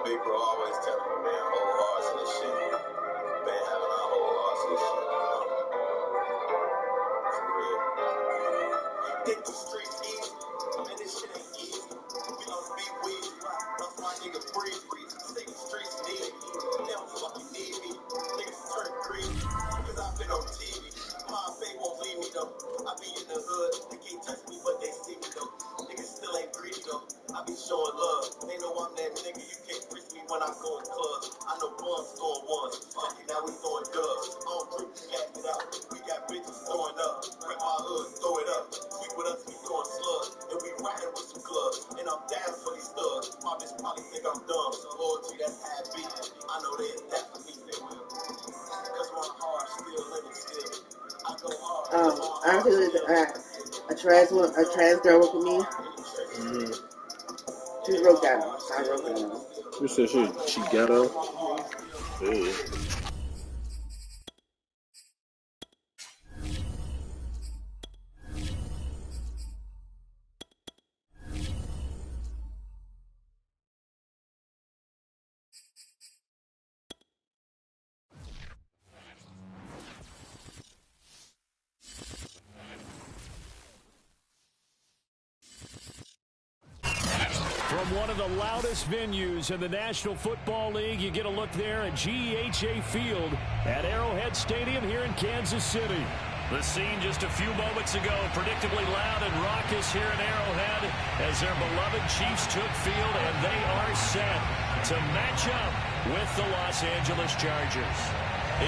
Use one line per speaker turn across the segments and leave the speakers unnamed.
Big bro always telling me, man, whole hearts and this shit. Been having our whole hearts and shit, For real. Think the street easy. Man, this shit ain't easy. We don't be weak. That's my nigga free. Say the streets need me. They don't fucking need me. Niggas turn green. Cause I've been on TV. My fame won't leave me though. I be in the hood. They can't touch me, but they see me though. Niggas still ain't greedy though. I be showing love. They know I'm that nigga. You can't reach me when I go in clubs. I know bums throwing ones. Fuck it, now we throwing dubs. On group, gas it out. We got bitches throwing up. Rip my hood, throw it up. Sweet with us, we throwing slugs. And we riding with some gloves. And I'm down for these thugs. My bitch probably think I'm dumb. So loyalty, that's how it be. I know they attack for me, they will. Cause my heart still living still. I go hard.
After a trans girl worked with me. She's real ghetto. I real ghetto.
You said she ghetto? Hey.
From one of the loudest venues in the National Football League, you get a look there at GEHA Field at Arrowhead Stadium here in Kansas City. The scene just a few moments ago, predictably loud and raucous here in Arrowhead as their beloved Chiefs took field, and they are set to match up with the Los Angeles Chargers.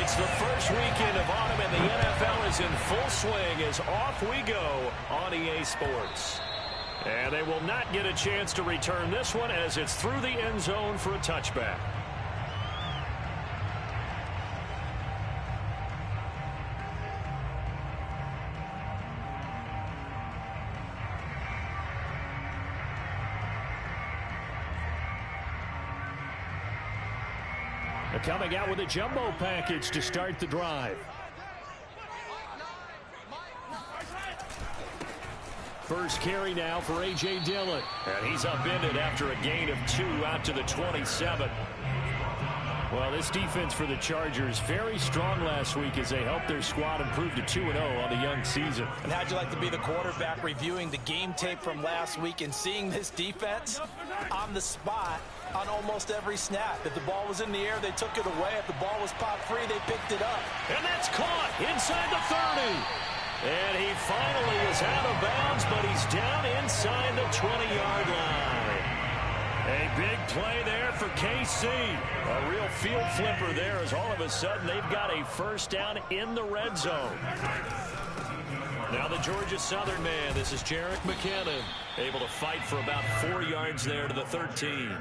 It's the first weekend of autumn, and the NFL is in full swing as off we go on EA Sports. And they will not get a chance to return this one as it's through the end zone for a touchback. They're coming out with a jumbo package to start the drive. First carry now for A.J. Dillon. And he's upended after a gain of 2 out to the 27. Well, this defense for the Chargers, very strong last week as they helped their squad improve to 2-0 on the young season.
And how'd you like to be the quarterback reviewing the game tape from last week and seeing this defense on the spot on almost every snap? If the ball was in the air, they took it away. If the ball was popped free, they picked it up.
And that's caught inside the 30. And he finally is out of bounds, but he's down inside the 20-yard line. A big play there for KC. A real field flipper there as all of a sudden they've got a first down in the red zone. Now the Georgia Southern man, this is Jerick McKinnon, able to fight for about 4 yards there to the 13.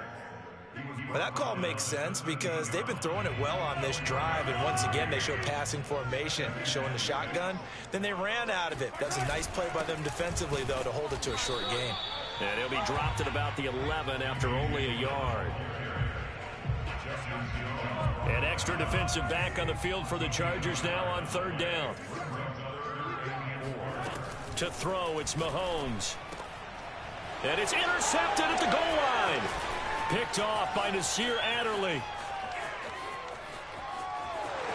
Well, that call makes sense because they've been throwing it well on this drive, and once again they show passing formation, showing the shotgun. Then they ran out of it. That's a nice play by them defensively, though, to hold it to a short gain.
And he'll be dropped at about the 11 after only a yard. An extra defensive back on the field for the Chargers now on third down. To throw, it's Mahomes. And it's intercepted at the goal line. Picked off by Nasir Adderley.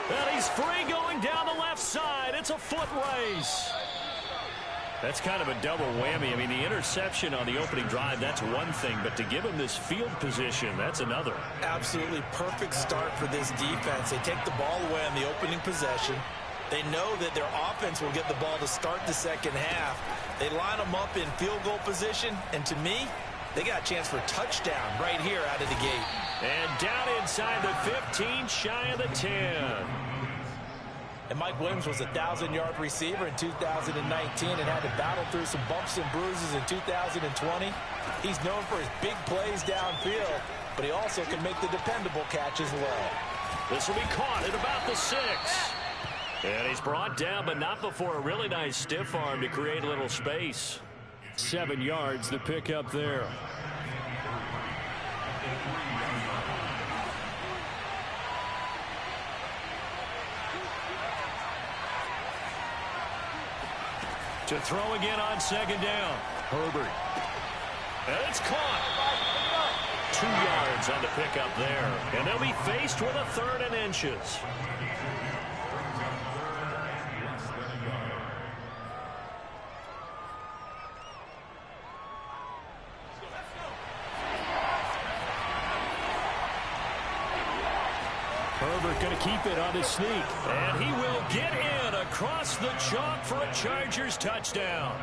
And he's free going down the left side. It's a foot race. That's kind of a double whammy. I mean, the interception on the opening drive, that's one thing. But to give him this field position, that's another.
Absolutely perfect start for this defense. They take the ball away on the opening possession. They know that their offense will get the ball to start the second half. They line them up in field goal position. And to me, they got a chance for a touchdown right here out of the gate.
And down inside the 15, shy of the 10.
And Mike Williams was a 1,000-yard receiver in 2019 and had to battle through some bumps and bruises in 2020. He's known for his big plays downfield, but he also can make the dependable catch as well.
This will be caught at about the 6. And he's brought down, but not before a really nice stiff arm to create a little space. 7 yards, the pickup there. To throw again on 2nd down. Herbert. And it's caught. 2 yards on the pickup there. And they'll be faced with a 3rd and inches. Herbert going to keep it on his sneak. And he will get in across the chalk for a Chargers touchdown.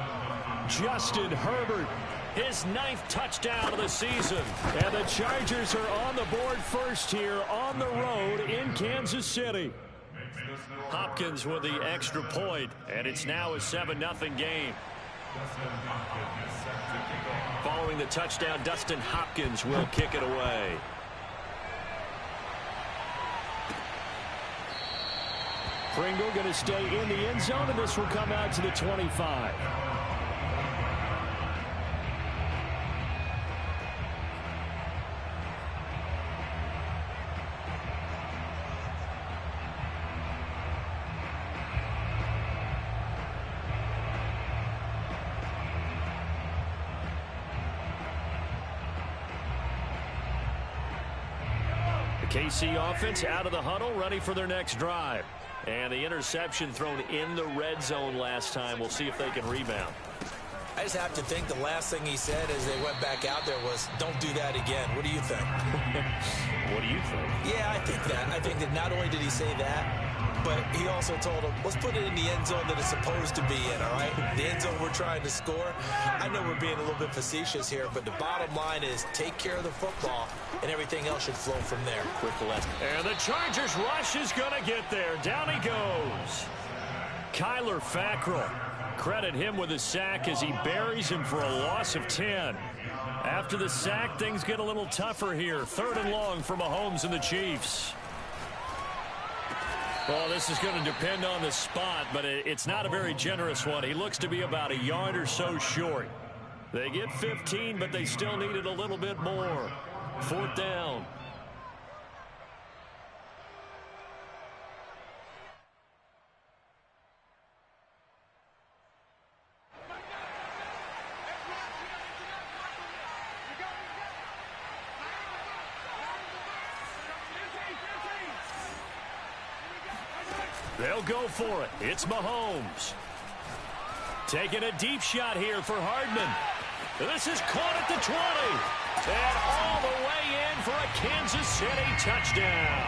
Justin Herbert, his 9th touchdown of the season. And the Chargers are on the board first here on the road in Kansas City. Hopkins with the extra point, and it's now a 7-0 game. Following the touchdown, Dustin Hopkins will kick it away. Pringle going to stay in the end zone, and this will come out to the 25. The KC offense out of the huddle, ready for their next drive. And the interception thrown in the red zone last time. We'll see if they can rebound.
I just have to think the last thing he said as they went back out there was, don't do that again. What do you think?
What do you think?
Yeah, I think that. I think that not only did he say that, but he also told him, let's put it in the end zone that it's supposed to be in, all right? The end zone we're trying to score. I know we're being a little bit facetious here, but the bottom line is take care of the football, and everything else should flow from there.
Quick left. And the Chargers rush is going to get there. Down he goes. Kyler Fackrell. Credit him with a sack as he buries him for a loss of 10. After the sack, things get a little tougher here. 3rd and long for Mahomes and the Chiefs. Well, this is going to depend on the spot, but it's not a very generous one. He looks to be about a yard or so short. They get 15, but they still needed a little bit more. 4th down. They'll go for it. It's Mahomes. Taking a deep shot here for Hardman. This is caught at the 20. And all the way in for a Kansas City touchdown.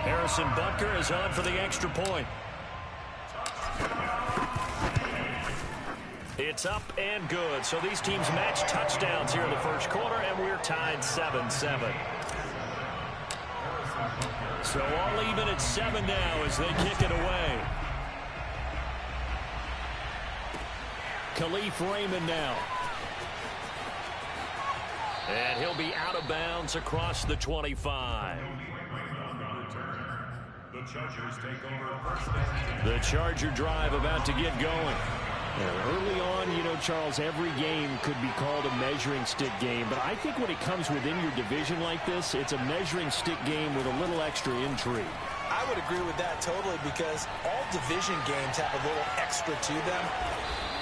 Harrison Butker is on for the extra point. It's up and good. So these teams match touchdowns here in the first quarter, and we're tied 7-7. So all even at 7 now as they kick it away. Khalif Raymond now. And he'll be out of bounds across the 25. The Charger drive about to get going. Early on, you know, Charles, every game could be called a measuring stick game. But I think when it comes within your division like this, it's a measuring stick game with a little extra intrigue.
I would agree with that totally because all division games have a little extra to them.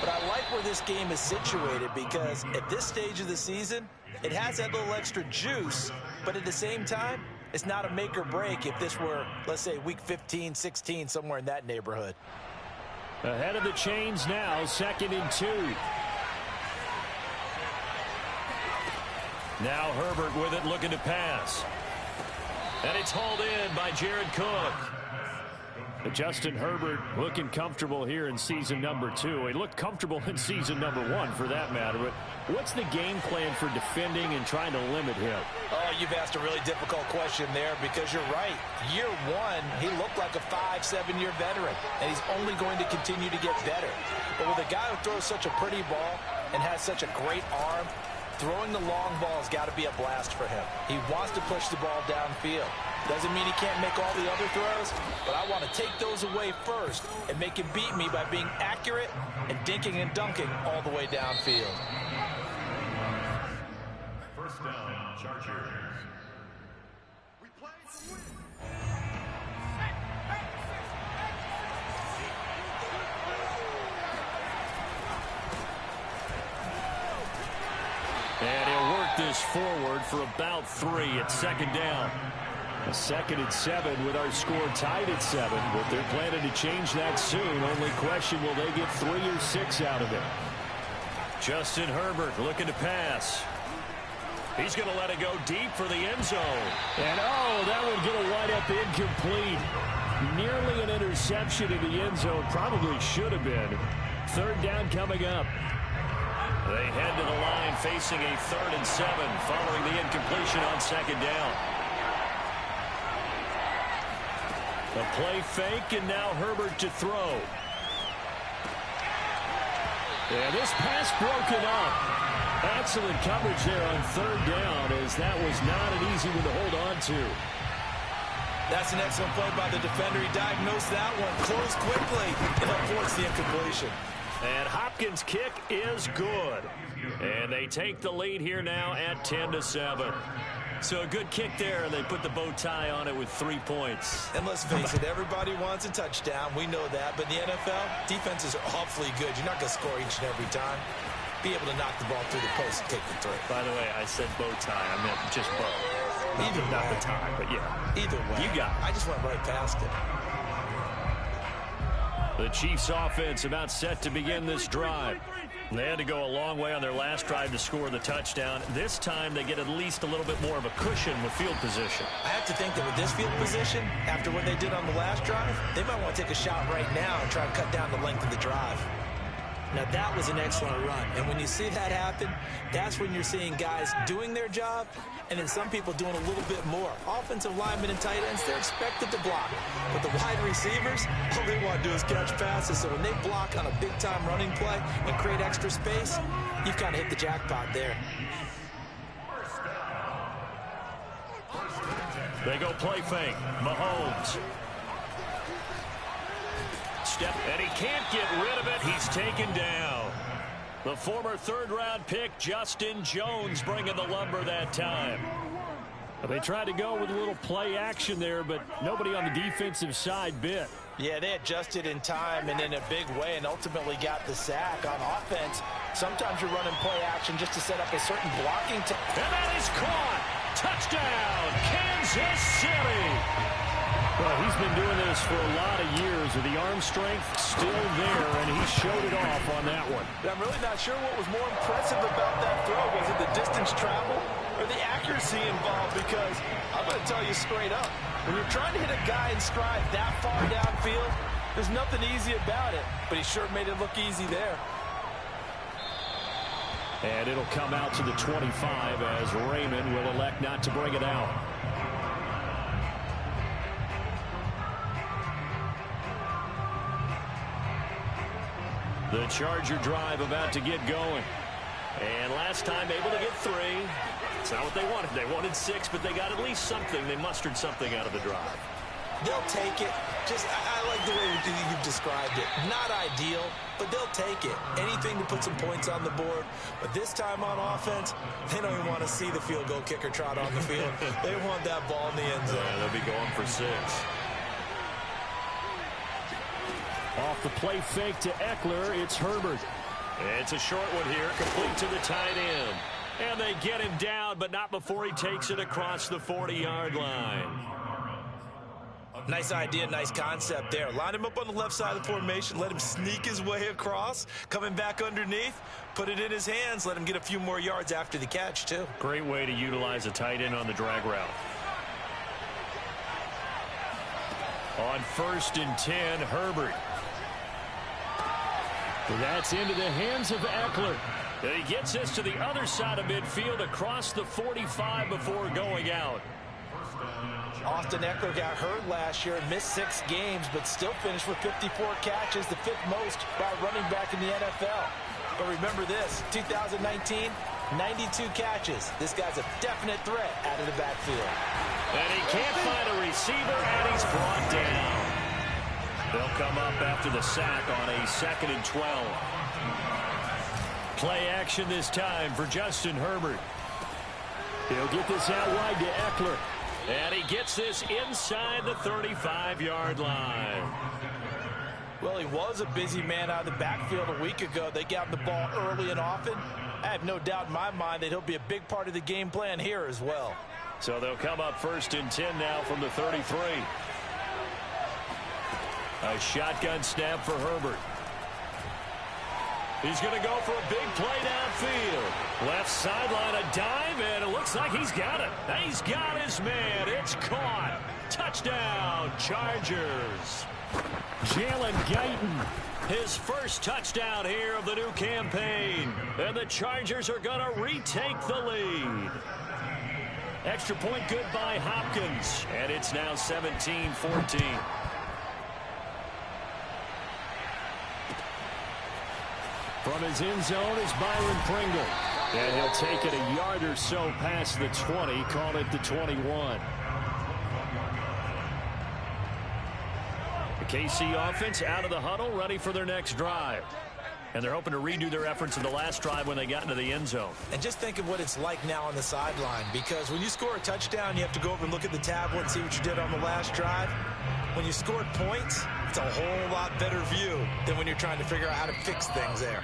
But I like where this game is situated because at this stage of the season, it has that little extra juice. But at the same time, it's not a make or break if this were, let's say, week 15, 16, somewhere in that neighborhood.
Ahead of the chains now, 2nd and 2. Now Herbert with it, looking to pass. And it's hauled in by Jared Cook. Justin Herbert looking comfortable here in season number 2. He looked comfortable in season number 1 for that matter. But what's the game plan for defending and trying to limit him?
Oh, you've asked a really difficult question there because you're right. Year 1, he looked like a 5-7-year veteran, and he's only going to continue to get better. But with a guy who throws such a pretty ball and has such a great arm, throwing the long ball has got to be a blast for him. He wants to push the ball downfield. Doesn't mean he can't make all the other throws, but I want to take those away first and make him beat me by being accurate and dinking and dunking all the way downfield.
First down, Chargers. And he'll work this forward for about 3 at second down. A 2nd and 7 with our score tied at 7, but they're planning to change that soon. Only question, will they get 3 or 6 out of it? Justin Herbert looking to pass. He's going to let it go deep for the end zone. And, oh, that would get a wide up incomplete. Nearly an interception in the end zone. Probably should have been. 3rd down coming up. They head to the line facing a 3rd and 7 following the incompletion on 2nd down. A play fake, and now Herbert to throw. And this pass broken up. Excellent coverage there on 3rd down, as that was not an easy one to hold on to.
That's an excellent play by the defender. He diagnosed that one, closed quickly, and avoids the incompletion.
And Hopkins' kick is good. And they take the lead here now at 10-7. So a good kick there, and they put the bow tie on it with 3 points.
And let's face it, everybody wants a touchdown. We know that. But in the NFL, defenses are awfully good. You're not going to score each and every time. Be able to knock the ball through the post and take the throw.
By the way, I said bow tie. I meant just bow.
Either
not
way.
the tie, but yeah.
Either way.
You got it.
I just went right past it.
The Chiefs offense about set to begin this drive. They had to go a long way on their last drive to score the touchdown. This time they get at least a little bit more of a cushion with field position.
I have to think that with this field position, after what they did on the last drive, they might want to take a shot right now and try to cut down the length of the drive. Now, that was an excellent run. And when you see that happen, that's when you're seeing guys doing their job and then some people doing a little bit more. Offensive linemen and tight ends, they're expected to block. But the wide receivers, all they want to do is catch passes. So when they block on a big-time running play and create extra space, you've kind of hit the jackpot there.
They go play fake. Mahomes. Step, and he can't get rid of it. He's taken down. The former 3rd-round pick, Justin Jones, bringing the lumber that time. They tried to go with a little play action there, but nobody on the defensive side bit.
Yeah, they adjusted in time and in a big way and ultimately got the sack. On offense, sometimes you're running play action just to set up a certain blocking.
And that is caught. Touchdown, Kansas City. Well, he's been doing this for a lot of years with the arm strength still there, and he showed it off on that one.
I'm really not sure what was more impressive about that throw. Was it the distance travel or the accuracy involved? Because I'm going to tell you straight up, when you're trying to hit a guy in stride that far downfield, there's nothing easy about it. But he sure made it look easy there.
And it'll come out to the 25 as Raymond will elect not to bring it out. The Charger drive about to get going. And last time able to get 3. It's not what they wanted. They wanted 6, but they got at least something. They mustered something out of the drive.
They'll take it. I like the way you've described it. Not ideal, but they'll take it. Anything to put some points on the board. But this time on offense, they don't even want to see the field goal kicker trot on the field. They want that ball in the end zone.
Yeah, they'll be going for 6. Off the play fake to Eckler, it's Herbert. It's a short one here, complete to the tight end. And they get him down, but not before he takes it across the 40-yard line.
Nice idea, nice concept there. Line him up on the left side of the formation, let him sneak his way across, coming back underneath, put it in his hands, let him get a few more yards after the catch, too.
Great way to utilize a tight end on the drag route. On 1st and 10, Herbert. That's into the hands of Eckler. And he gets this to the other side of midfield across the 45 before going out.
Austin Eckler got hurt last year and missed 6 games, but still finished with 54 catches, the 5th most by a running back in the NFL. But remember this, 2019, 92 catches. This guy's a definite threat out of the backfield.
And he can't find a receiver, and he's brought down. They'll come up after the sack on a 2nd and 12. Play action this time for Justin Herbert. He'll get this out wide to Eckler. And he gets this inside the 35-yard line.
Well, he was a busy man out of the backfield a week ago. They got him the ball early and often. I have no doubt in my mind that he'll be a big part of the game plan here as well.
So they'll come up 1st and 10 now from the 33. A shotgun snap for Herbert. He's going to go for a big play downfield. Left sideline, a dive, and it looks like he's got it. He's got his man. It's caught. Touchdown, Chargers. Jalen Guyton, his first touchdown here of the new campaign. And the Chargers are going to retake the lead. Extra point good by Hopkins. And it's now 17-14. From his end zone is Byron Pringle. And he'll take it a yard or so past the 20, call it the 21. The KC offense out of the huddle, ready for their next drive. And they're hoping to redo their efforts in the last drive when they got into the end zone.
And just think of what it's like now on the sideline, because when you score a touchdown, you have to go over and look at the tablet and see what you did on the last drive. When you scored points, it's a whole lot better view than when you're trying to figure out how to fix things there.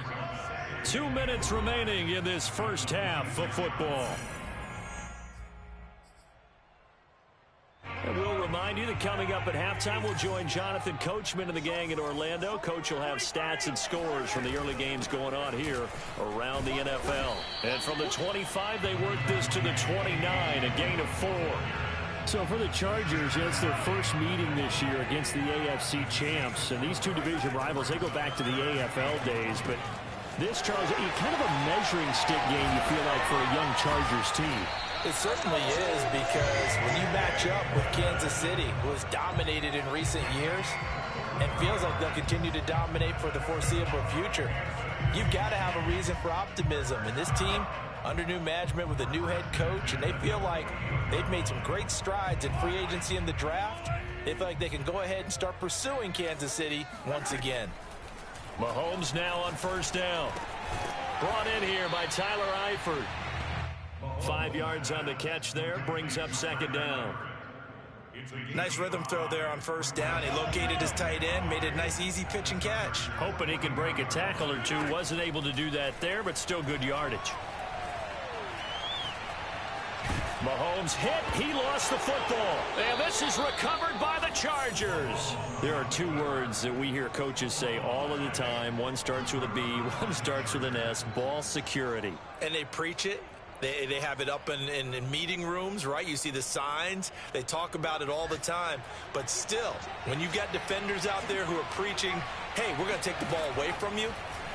2 minutes remaining in this first half of football. And we'll remind you that coming up at halftime, we'll join Jonathan Coachman and the gang in Orlando. Coach will have stats and scores from the early games going on here around the NFL. And from the 25, they work this to the 29, a gain of 4. So for the Chargers, it's their first meeting this year against the AFC champs. And these two division rivals, they go back to the AFL days. But this, Charles, kind of a measuring stick game, you feel like, for a young Chargers team.
It certainly is, because when you match up with Kansas City, who has dominated in recent years, and feels like they'll continue to dominate for the foreseeable future, you've got to have a reason for optimism. And this team, under new management with a new head coach, and they feel like they've made some great strides in free agency in the draft. They feel like they can go ahead and start pursuing Kansas City once again.
Mahomes now on first down. Brought in here by Tyler Eifert. 5 yards on the catch there, brings up second down.
Nice rhythm throw there on first down. He located his tight end, made a nice easy pitch and catch.
Hoping he can break a tackle or two. Wasn't able to do that there, but still good yardage. Mahomes hit. He lost the football. And this is recovered by the Chargers. There are two words that we hear coaches say all of the time. One starts with a B, one starts with an S. Ball security.
And they preach it. They have it up in meeting rooms, right? You see the signs. They talk about it all the time. But still, when you've got defenders out there who are preaching, hey, we're going to take the ball away from you,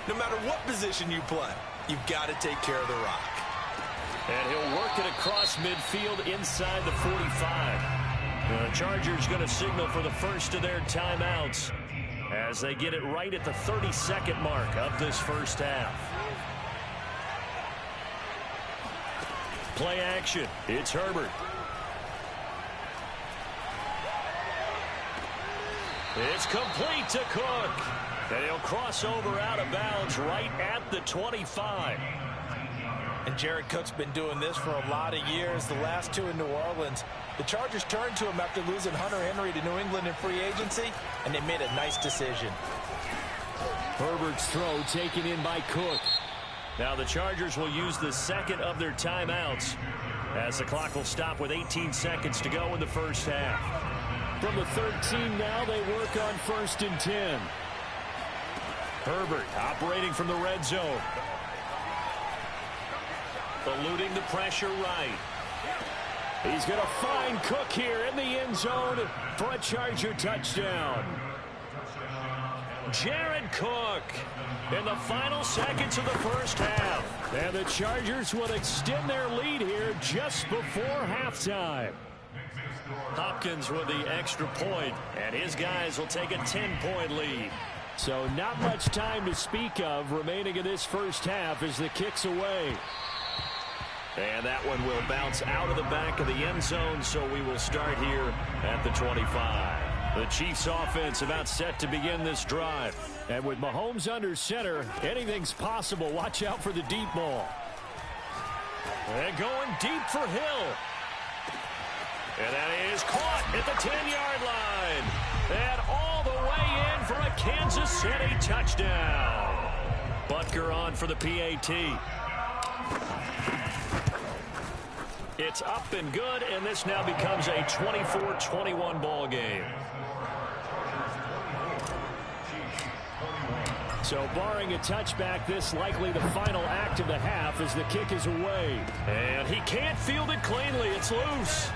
no matter what position you play, you've got to take care of the rock.
And he'll work it across midfield inside the 45. The Chargers going to signal for the first of their timeouts as they get it right at the 32nd mark of this first half. Play action. It's Herbert. It's complete to Cook. And he'll cross over out of bounds right at the 25.
And Jared Cook's been doing this for a lot of years. The last two in New Orleans. The Chargers turned to him after losing Hunter Henry to New England in free agency, and they made a nice decision.
Herbert's throw taken in by Cook. Now the Chargers will use the second of their timeouts as the clock will stop with 18 seconds to go in the first half. From the 13 now, they work on 1st and 10. Herbert operating from the red zone. Eluding the pressure right. He's going to find Cook here in the end zone for a Charger touchdown. Jared Cook in the final seconds of the first half. And the Chargers will extend their lead here just before halftime. Hopkins with the extra point, and his guys will take a 10-point lead. So not much time to speak of remaining in this first half as the kick's away. And that one will bounce out of the back of the end zone, so we will start here at the 25. The Chiefs offense about set to begin this drive. And with Mahomes under center, anything's possible. Watch out for the deep ball. And going deep for Hill. And that is caught at the 10-yard line. And all the way in for a Kansas City touchdown. Butker on for the PAT. It's up and good, and this now becomes a 24-21 ball game. So barring a touchback, this likely the final act of the half as the kick is away. And he can't field it cleanly. It's loose.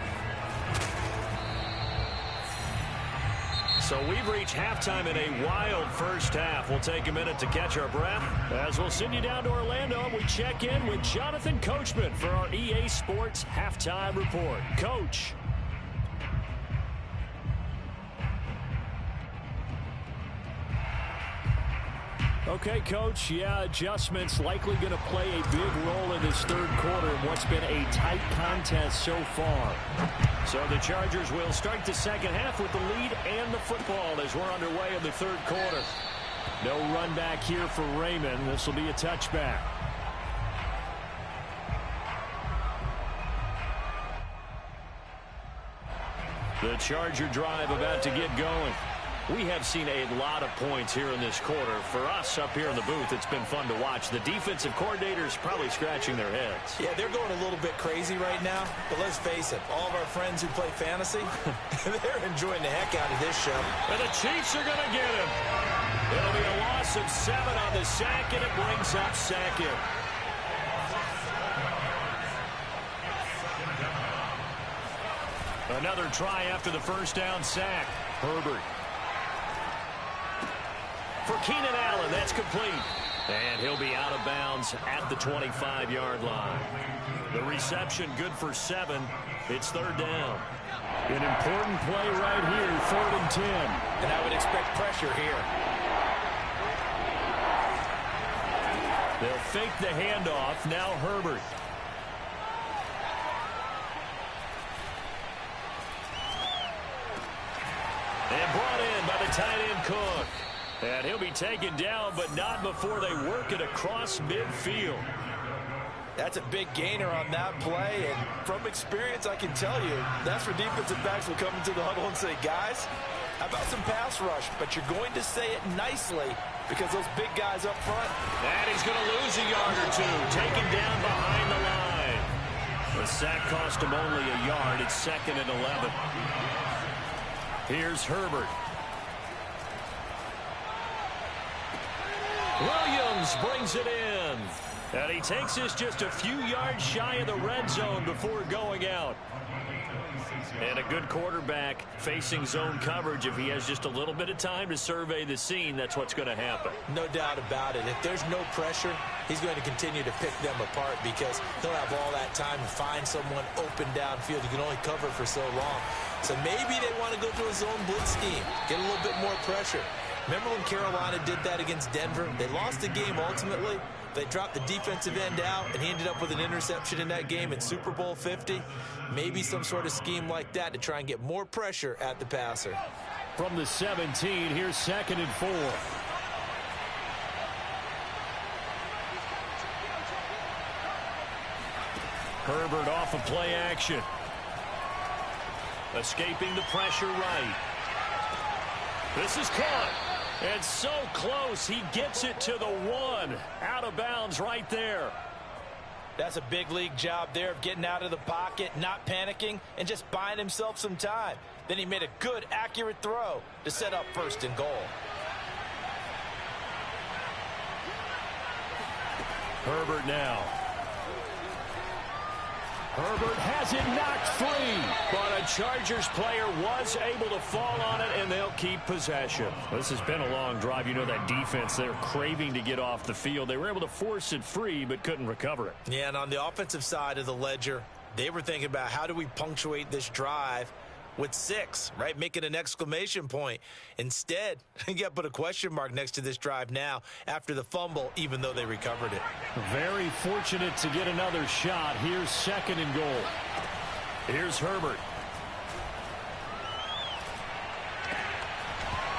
So we've reached halftime in a wild first half. We'll take a minute to catch our breath as we'll send you down to Orlando and we check in with Jonathan Coachman for our EA Sports Halftime Report. Coach. Okay, Coach, yeah, adjustments likely going to play a big role in this third quarter in what's been a tight contest so far. So the Chargers will start the second half with the lead and the football as we're underway in the third quarter. No run back here for Raymond. This will be a touchback. The Charger drive about to get going. We have seen a lot of points here in this quarter. For us up here in the booth, it's been fun to watch. The defensive coordinators probably scratching their heads.
Yeah, they're going a little bit crazy right now. But let's face it, all of our friends who play fantasy, they're enjoying the heck out of this show.
And the Chiefs are going to get him. It'll be a loss of 7 on the sack, and it brings up second. Another try after the first down sack. Herbert. For Keenan Allen, that's complete. And he'll be out of bounds at the 25-yard line. The reception good for 7. It's third down. An important play right here, 3rd and 10.
And I would expect pressure here.
They'll fake the handoff. Now Herbert. And brought in by the tight end Cook. And he'll be taken down, but not before they work it across midfield.
That's a big gainer on that play, and from experience, I can tell you, that's where defensive backs will come into the huddle and say, guys, how about some pass rush? But you're going to say it nicely because those big guys up front.
And he's going to lose a yard or two, taken down behind the line. The sack cost him only a yard. It's 2nd and 11. Here's Herbert. Williams brings it in. And he takes this just a few yards shy of the red zone before going out. And a good quarterback facing zone coverage. If he has just a little bit of time to survey the scene, that's what's going to happen.
No doubt about it. If there's no pressure, he's going to continue to pick them apart because he'll have all that time to find someone open downfield. You can only cover for so long. So maybe they want to go to a zone blitz scheme, get a little bit more pressure. Remember when Carolina did that against Denver? They lost the game ultimately. They dropped the defensive end out, and he ended up with an interception in that game in Super Bowl 50. Maybe some sort of scheme like that to try and get more pressure at the passer.
From the 17, here's 2nd and 4. Herbert off of play action. Escaping the pressure right. This is caught. And so close, he gets it to the 1. Out of bounds right there.
That's a big league job there of getting out of the pocket, not panicking, and just buying himself some time. Then he made a good, accurate throw to set up 1st and goal.
Herbert now. Herbert has it knocked free, but a Chargers player was able to fall on it, and they'll keep possession. This has been a long drive. You know that defense, they're craving to get off the field. They were able to force it free, but couldn't recover it.
Yeah, and on the offensive side of the ledger, they were thinking about how do we punctuate this drive with 6, right? Making an exclamation point. Instead, you got to put a question mark next to this drive now after the fumble, even though they recovered it.
Very fortunate to get another shot. Here's 2nd and goal. Here's Herbert.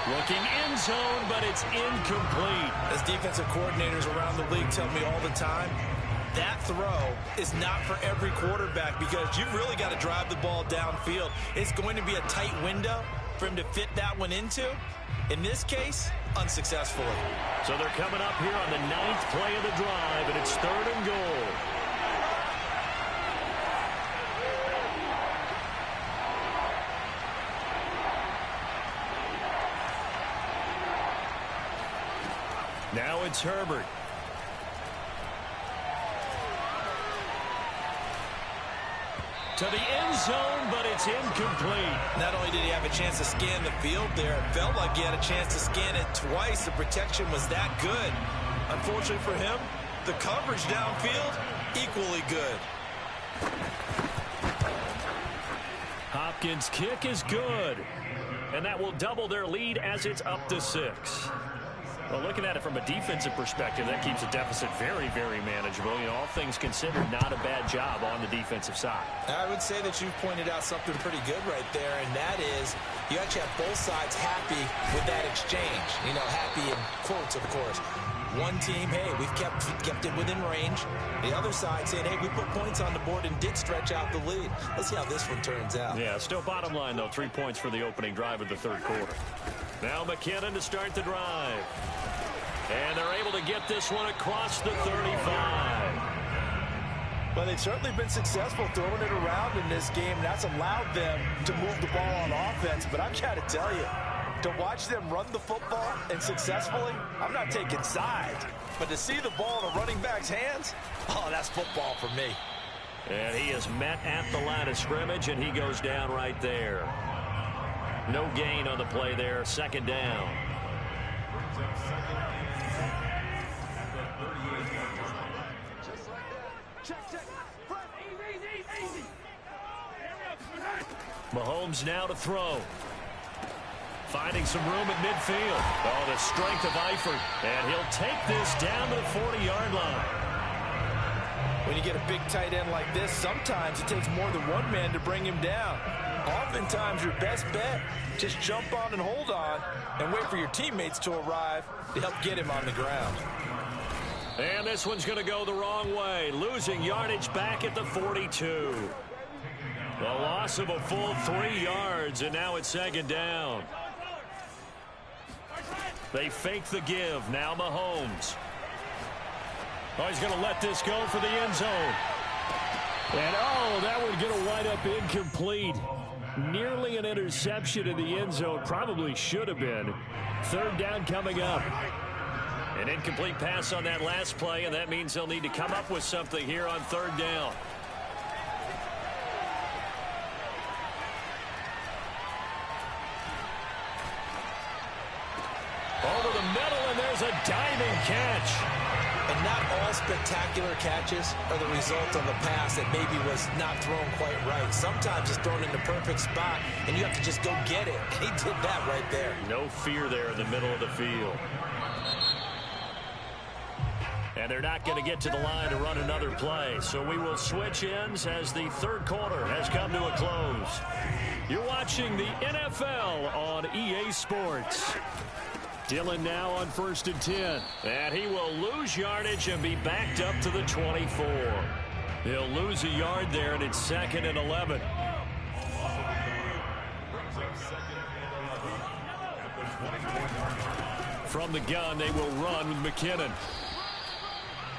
Looking end zone, but it's incomplete.
As defensive coordinators around the league tell me all the time, that throw is not for every quarterback because you've really got to drive the ball downfield. It's going to be a tight window for him to fit that one into. In this case, unsuccessfully.
So they're coming up here on the 9th play of the drive, and it's 3rd and goal. Now it's Herbert. To the end zone, but it's incomplete.
Not only did he have a chance to scan the field there, it felt like he had a chance to scan it twice. The protection was that good. Unfortunately for him, the coverage downfield, equally good.
Hopkins' kick is good. And that will double their lead as it's up to 6. Well, looking at it from a defensive perspective, that keeps a deficit very, very manageable. You know, all things considered, not a bad job on the defensive side.
I would say that you've pointed out something pretty good right there, and that is you actually have both sides happy with that exchange. You know, happy in quotes, of course. One team, hey, we've kept it within range. The other side saying, hey, we put points on the board and did stretch out the lead. Let's see how this one turns out.
Yeah, still bottom line, though, 3 points for the opening drive of the 3rd quarter. Now McKinnon to start the drive. And they're able to get this one across the 35.
Well, they've certainly been successful throwing it around in this game. That's allowed them to move the ball on offense. But I've got to tell you, to watch them run the football and successfully, I'm not taking sides. But to see the ball in a running back's hands, oh, that's football for me.
And he is met at the line of scrimmage, and he goes down right there. No gain on the play there, 2nd down. Mahomes now to throw. Finding some room at midfield. Oh, the strength of Eifert. And he'll take this down to the 40-yard line.
When you get a big tight end like this, sometimes it takes more than one man to bring him down. Oftentimes, your best bet, just jump on and hold on and wait for your teammates to arrive to help get him on the ground.
And this one's going to go the wrong way. Losing yardage back at the 42. A loss of a full 3 yards, and now it's 2nd down. They fake the give. Now Mahomes. Oh, he's going to let this go for the end zone. And, oh, that one's going to wind up incomplete. Nearly an interception in the end zone. Probably should have been. 3rd down coming up. An incomplete pass on that last play, and that means they'll need to come up with something here on 3rd down. Over the middle, and there's a diving catch.
And not all spectacular catches are the result of a pass that maybe was not thrown quite right. Sometimes it's thrown in the perfect spot, and you have to just go get it. He did that right there.
No fear there in the middle of the field. And they're not going to get to the line to run another play. So we will switch ends as the 3rd quarter has come to a close. You're watching the NFL on EA Sports. Dillon now on 1st and 10. And he will lose yardage and be backed up to the 24. He'll lose a yard there, and it's 2nd and 11. From the gun, they will run with McKinnon.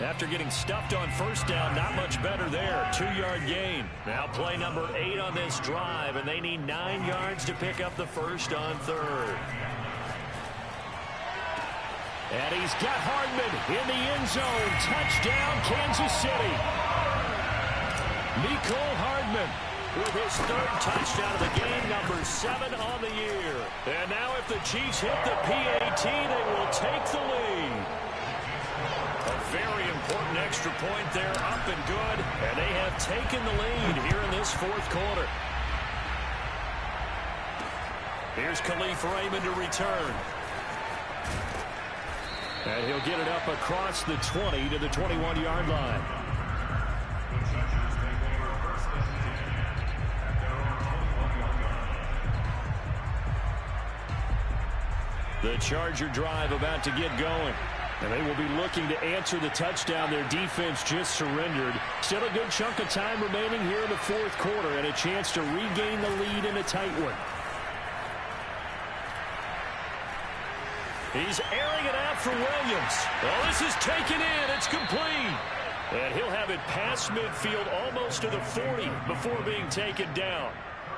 After getting stuffed on 1st down, not much better there. 2-yard gain. Now play number 8 on this drive, and they need 9 yards to pick up the 1st on 3rd. And he's got Hardman in the end zone. Touchdown, Kansas City. Mecole Hardman with his 3rd touchdown of the game, number 7 on the year. And now if the Chiefs hit the PAT, they will take the lead. A very important extra point there, up and good. And they have taken the lead here in this 4th quarter. Here's Khalif Raymond to return. And he'll get it up across the 20 to the 21-yard line. The Charger drive about to get going. And they will be looking to answer the touchdown their defense just surrendered. Still a good chunk of time remaining here in the fourth quarter and a chance to regain the lead in a tight one. He's airing it out for Williams. Oh, this is taken in. It's complete. And he'll have it past midfield almost to the 40 before being taken down.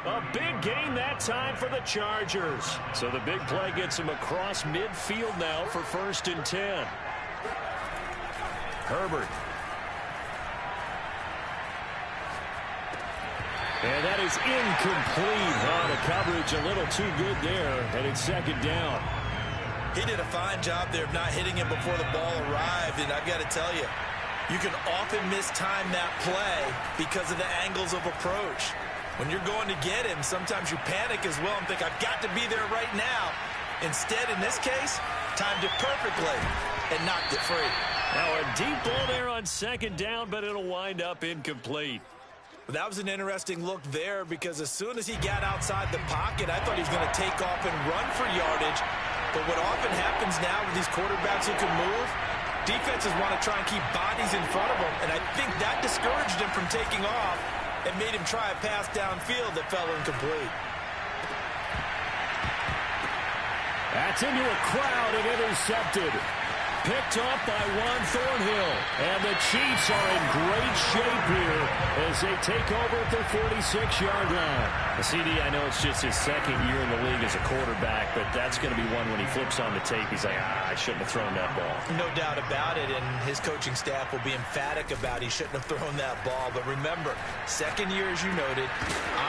A big gain that time for the Chargers. So the big play gets him across midfield now for 1st and 10. Herbert. And that is incomplete. Oh, the coverage a little too good there, and it's 2nd down.
He did a fine job there of not hitting him before the ball arrived, and I've got to tell you, you can often mistime that play because of the angles of approach. When you're going to get him, sometimes you panic as well and think, I've got to be there right now. Instead, in this case, timed it perfectly and knocked it free.
Now a deep ball there on 2nd down, but it'll wind up incomplete.
That was an interesting look there because as soon as he got outside the pocket, I thought he was going to take off and run for yardage. But what often happens now with these quarterbacks who can move, defenses want to try and keep bodies in front of them, and I think that discouraged him from taking off and made him try a pass downfield that fell incomplete.
That's into a crowd and intercepted. Picked off by Juan Thornhill. And the Chiefs are in great shape here as they take over at their 46-yard line. CD, I know it's just his 2nd year in the league as a quarterback, but that's going to be one when he flips on the tape. He's like, I shouldn't have thrown that ball.
No doubt about it, and his coaching staff will be emphatic about he shouldn't have thrown that ball. But remember, 2nd year, as you noted,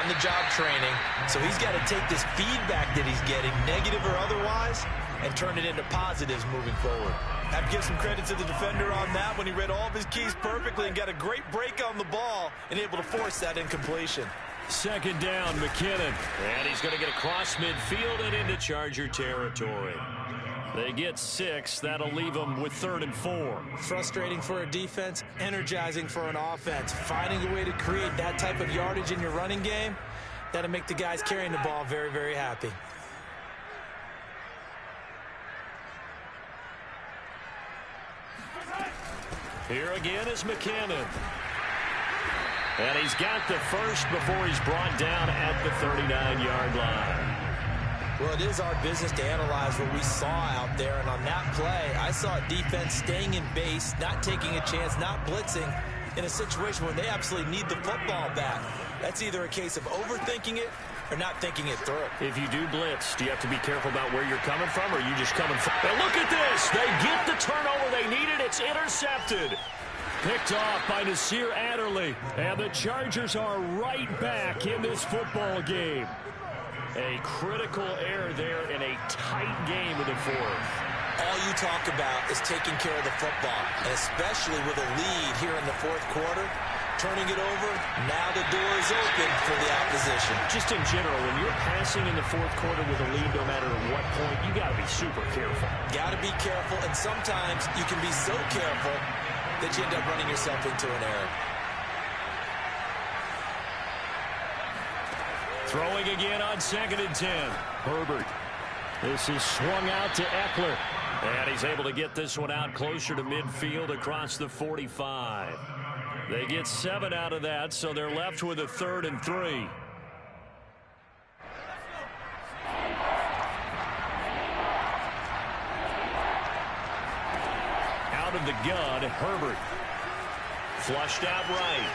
on-the-job training. So he's got to take this feedback that he's getting, negative or otherwise, and turn it into positives moving forward. I have to give some credit to the defender on that when he read all of his keys perfectly and got a great break on the ball and able to force that incompletion.
2nd down, McKinnon. And he's going to get across midfield and into Charger territory. They get 6. That'll leave them with 3rd and 4.
Frustrating for a defense, energizing for an offense. Finding a way to create that type of yardage in your running game, that'll make the guys carrying the ball very, very happy.
Here again is McKinnon. And he's got the first before he's brought down at the 39-yard line.
Well, it is our business to analyze what we saw out there. And on that play, I saw a defense staying in base, not taking a chance, not blitzing in a situation where they absolutely need the football back. That's either a case of overthinking it or not thinking it through.
If you do blitz, do you have to be careful about where you're coming from, or are you just coming from? And look at this. They get the turnover they needed. It's intercepted. Picked off by Nasir Adderley. And the Chargers are right back in this football game. A critical error there in a tight game in the fourth.
All you talk about is taking care of the football, and especially with a lead here in the fourth quarter. Turning it over, now the door is open for the opposition.
Just in general, when you're passing in the fourth quarter with a lead, no matter at what point, you got to be super careful.
Got to be careful, and sometimes you can be so careful that you end up running yourself into an error.
Throwing again on 2nd and 10. Herbert. This is swung out to Eckler. And he's able to get this one out closer to midfield across the 45. They get 7 out of that, so they're left with a 3rd and 3. Out of the gun, Herbert. Flushed out right.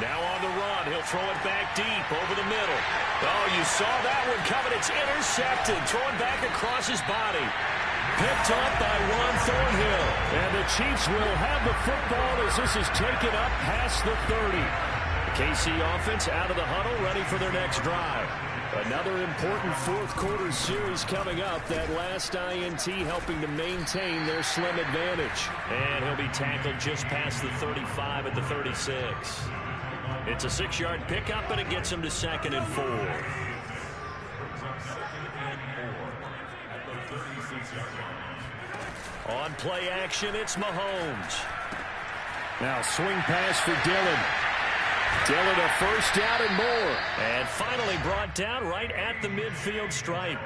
Now on the run, he'll throw it back deep over the middle. Oh, you saw that one coming. It's intercepted. Throwing back across his body. Picked up by Juan Thornhill. And the Chiefs will have the football as this is taken up past the 30. The KC offense out of the huddle, ready for their next drive. Another important fourth quarter series coming up. That last INT helping to maintain their slim advantage. And he'll be tackled just past the 35 at the 36. It's a 6-yard pickup, and it gets him to 2nd and 4. On play action, it's Mahomes. Now swing pass for Dillon. Dillon a first down and more. And finally brought down right at the midfield stripe.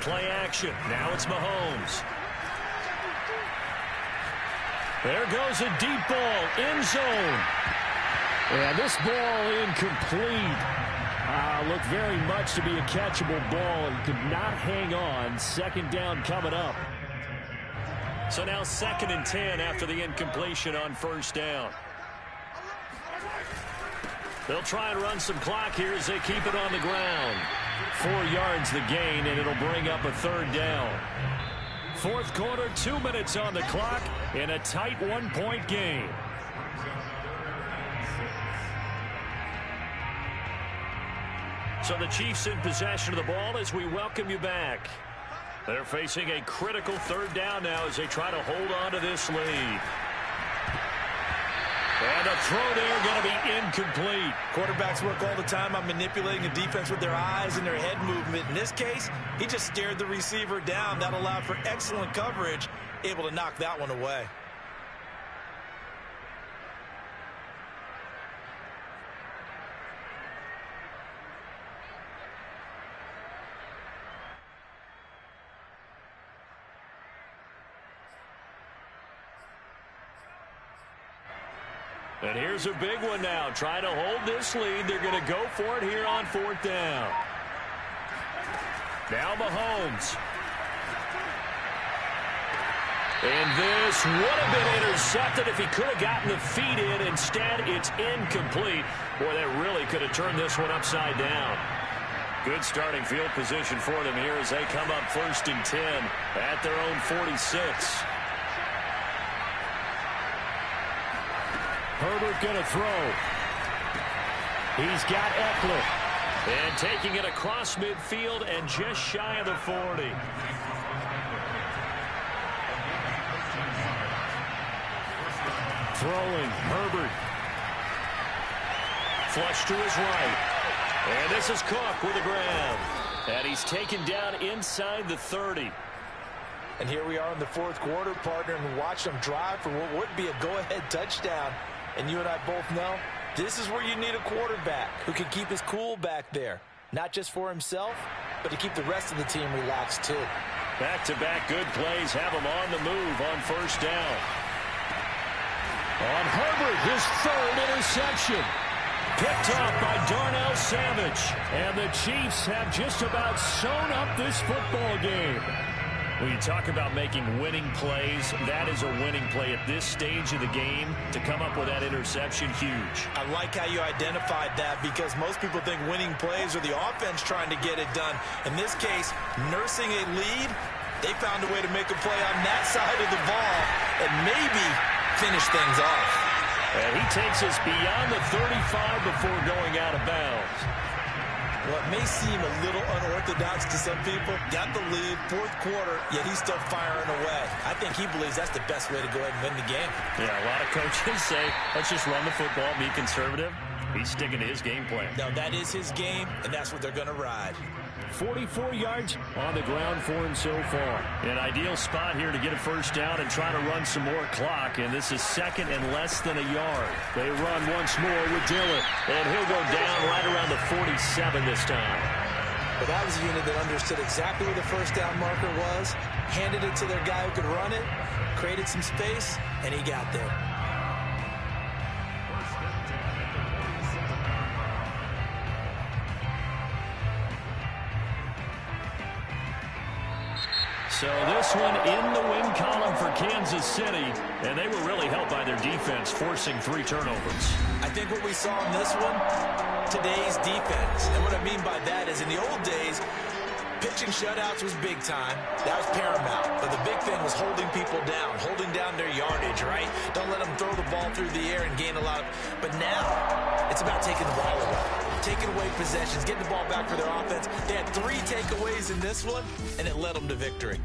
Play action. Now it's Mahomes. There goes a deep ball. End zone. And this ball incomplete. Looked very much to be a catchable ball. He could not hang on. Second down coming up. So now 2nd and 10 after the incompletion on first down. They'll try and run some clock here as they keep it on the ground. 4 yards the gain, and it'll bring up a 3rd down. 4th quarter, 2 minutes on the clock in a tight 1-point game. So the Chiefs in possession of the ball as we welcome you back. They're facing a critical 3rd down now as they try to hold on to this lead. And a throw there going to be incomplete.
Quarterbacks work all the time on manipulating the defense with their eyes and their head movement. In this case, he just stared the receiver down. That allowed for excellent coverage, able to knock that one away.
And here's a big one now. Trying to hold this lead. They're going to go for it here on 4th down. Now Mahomes. And this would have been intercepted if he could have gotten the feet in. Instead, it's incomplete. Boy, that really could have turned this one upside down. Good starting field position for them here as they come up 1st and 10 at their own 46. Herbert going to throw. He's got Eckler. And taking it across midfield and just shy of the 40. Throwing, Herbert. Flush to his right. And this is Cook with the grab. And he's taken down inside the 30.
And here we are in the 4th quarter, partner, and watch them drive for what would be a go-ahead touchdown. And you and I both know this is where you need a quarterback who can keep his cool back there. Not just for himself, but to keep the rest of the team relaxed too.
Back-to-back good plays have him on the move on 1st down. On Herbert, his 3rd interception. Picked off by Darnell Savage. And the Chiefs have just about sewn up this football game. When you talk about making winning plays, that is a winning play at this stage of the game. To come up with that interception, huge. I
like how you identified that because most people think winning plays are the offense trying to get it done. In this case, nursing a lead, they found a way to make a play on that side of the ball and maybe finish things off.
And he takes us beyond the 35 before going out of bounds.
Well, it may seem a little unorthodox to some people. Got the lead, 4th quarter, yet he's still firing away. I think he believes that's the best way to go ahead and win the game.
Yeah, a lot of coaches say, let's just run the football, be conservative. He's sticking to his game plan.
No, that is his game, and that's what they're going to ride.
44 yards on the ground for him so far. An ideal spot here to get a 1st down and try to run some more clock. And this is 2nd and less than a yard. They run once more with Dillon. And he'll go down right around the 47 this time.
But that was a unit that understood exactly where the 1st down marker was, handed it to their guy who could run it, created some space, and he got there.
So this one in the win column for Kansas City, and they were really helped by their defense, forcing 3 turnovers.
I think what we saw in this one, today's defense. And what I mean by that is in the old days, pitching shutouts was big time. That was paramount. But the big thing was holding people down, holding down their yardage, right? Don't let them throw the ball through the air and gain a lot of... But now, it's about taking the ball away. Taking away possessions, getting the ball back for their offense. They had 3 takeaways in this one, and it led them to victory.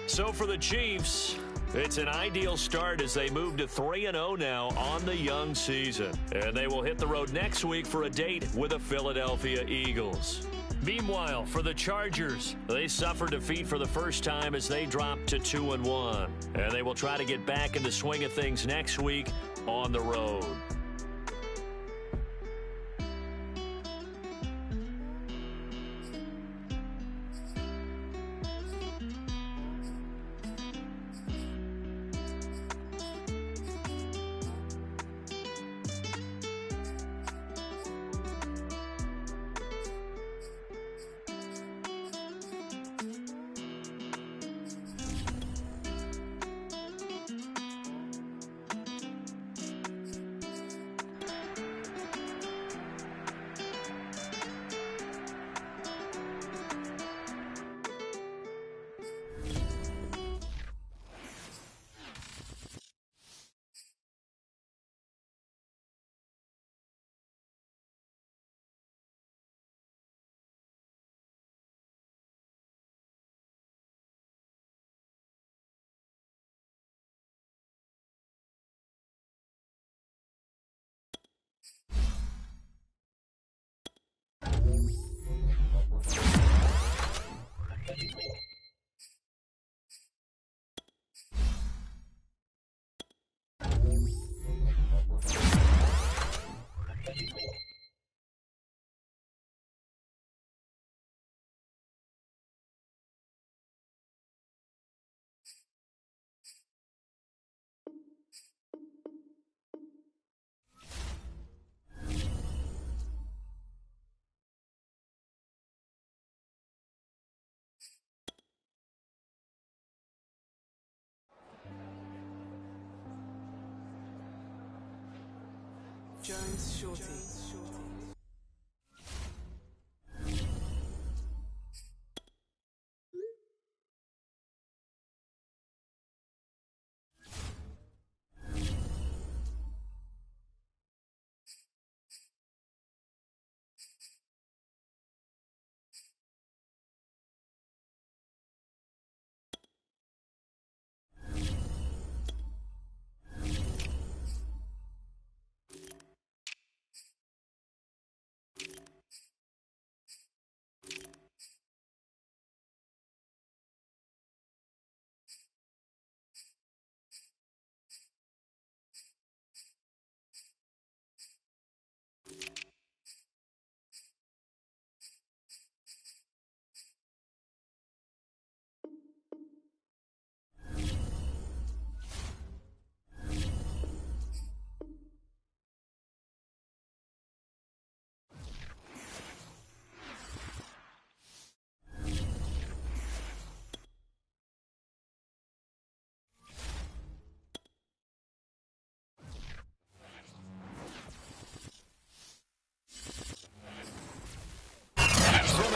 So for the Chiefs, it's an ideal start as they move to 3-0 now on the young season. And they will hit the road next week for a date with the Philadelphia Eagles. Meanwhile, for the Chargers, they suffered defeat for the first time as they dropped to 2-1. And they will try to get back in the swing of things next week on the road.
Jones Shorty.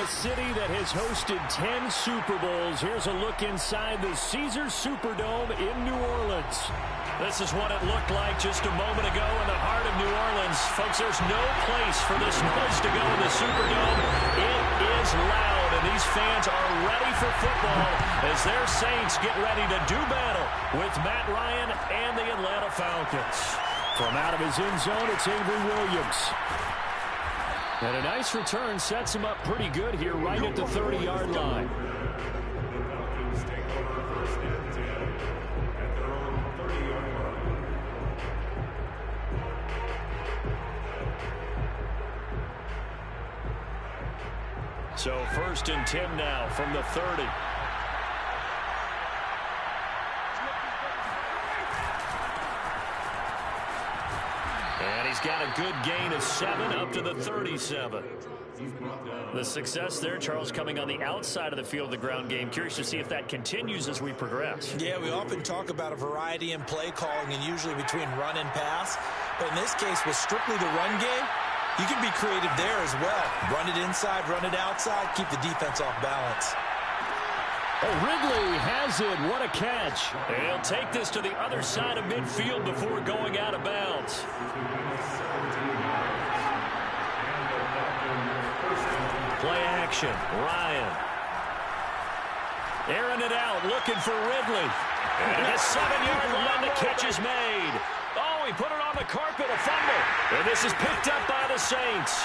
City that has hosted 10 Super Bowls. Here's a look inside the Caesars Superdome in New Orleans. This is what it looked like just a moment ago in the heart of New Orleans. Folks, there's no place for this noise to go in the Superdome. It is loud, and these fans are ready for football as their Saints get ready to do battle with Matt Ryan and the Atlanta Falcons. From out of his end zone, it's Avery Williams. And a nice return sets him up pretty good here right at the 30-yard line. So 1st and 10 now from the 30. And he's got a good gain of 7 up to the 37. The success there, Charles, coming on the outside of the field of the ground game. Curious to see if that continues as we progress.
Yeah, we often talk about a variety in play calling and usually between run and pass. But in this case, with strictly the run game, you can be creative there as well. Run it inside, run it outside, keep the defense off balance.
Oh, Ridley has it. What a catch. He'll take this to the other side of midfield before going out of bounds. Play action. Ryan. Airing it out, looking for Ridley. And the 7-yard line, the catch is made. Oh, he put it on the carpet, a fumble. And this is picked up by the Saints.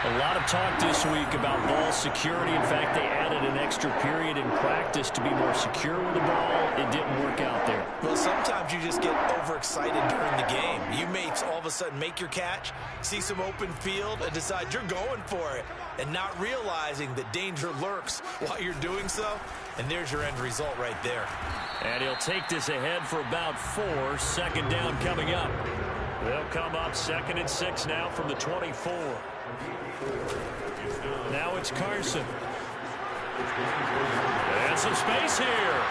A lot of talk this week about ball security. In fact, they added an extra period in practice to be more secure with the ball. It didn't work out there.
Well, sometimes you just get overexcited during the game. You may all of a sudden make your catch, see some open field, and decide you're going for it, and not realizing that danger lurks while you're doing so. And there's your end result right there.
And he'll take this ahead for about 4. Second down coming up. They'll come up 2nd and 6 now from the 24. Now it's Carson. And some space here.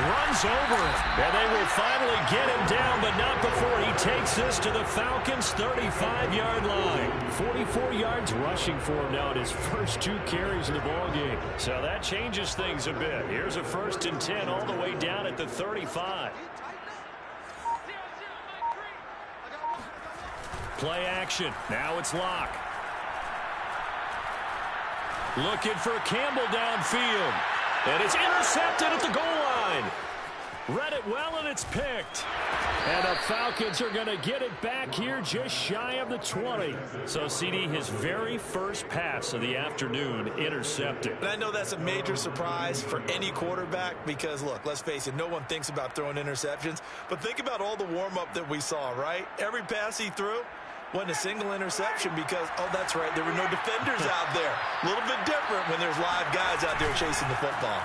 Runs over it. And they will finally get him down, but not before he takes this to the Falcons' 35-yard line. 44 yards rushing for him now in his first 2 carries in the ballgame. So that changes things a bit. Here's a 1st and 10 all the way down at the 35. Play action. Now it's Locke. Looking for Campbell downfield. And it's intercepted at the goal line. Read it well, and it's picked. And the Falcons are going to get it back here just shy of the 20. So, CD, his very first pass of the afternoon intercepted.
And I know that's a major surprise for any quarterback because, look, let's face it, no one thinks about throwing interceptions. But think about all the warm-up that we saw, right? Every pass he threw wasn't a single interception because, oh, that's right, there were no defenders out there. A little bit different when there's live guys out there chasing the football.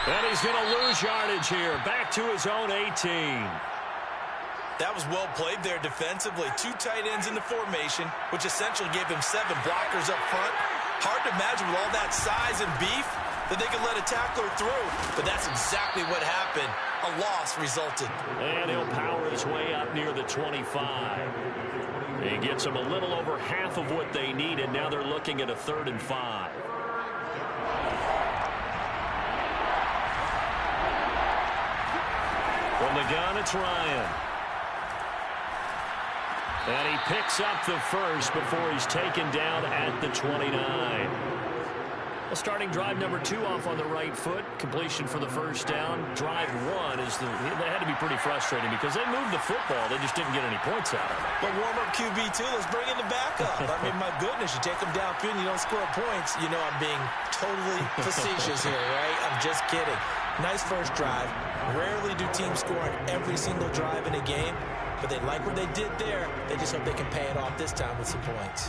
And he's going to lose yardage here. Back to his own 18.
That was well played there defensively. 2 tight ends in the formation, which essentially gave him 7 blockers up front. Hard to imagine with all that size and beef that they could let a tackler through. But that's exactly what happened. A loss resulted.
And he'll power his way up near the 25. He gets them a little over half of what they needed. Now they're looking at a 3rd and 5. From the gun, it's Ryan. And he picks up the first before he's taken down at the 29. Well, starting drive number 2 off on the right foot. Completion for the first down. Drive 1 is they had to be pretty frustrating because they moved the football. They just didn't get any points out of it.
But warm-up QB2, let's bring in the backup. I mean, my goodness, you take them downfield and you don't score points. You know I'm being totally facetious here, right? I'm just kidding. Nice first drive. Rarely do teams score on every single drive in a game, but they like what they did there. They just hope they can pay it off this time with some points.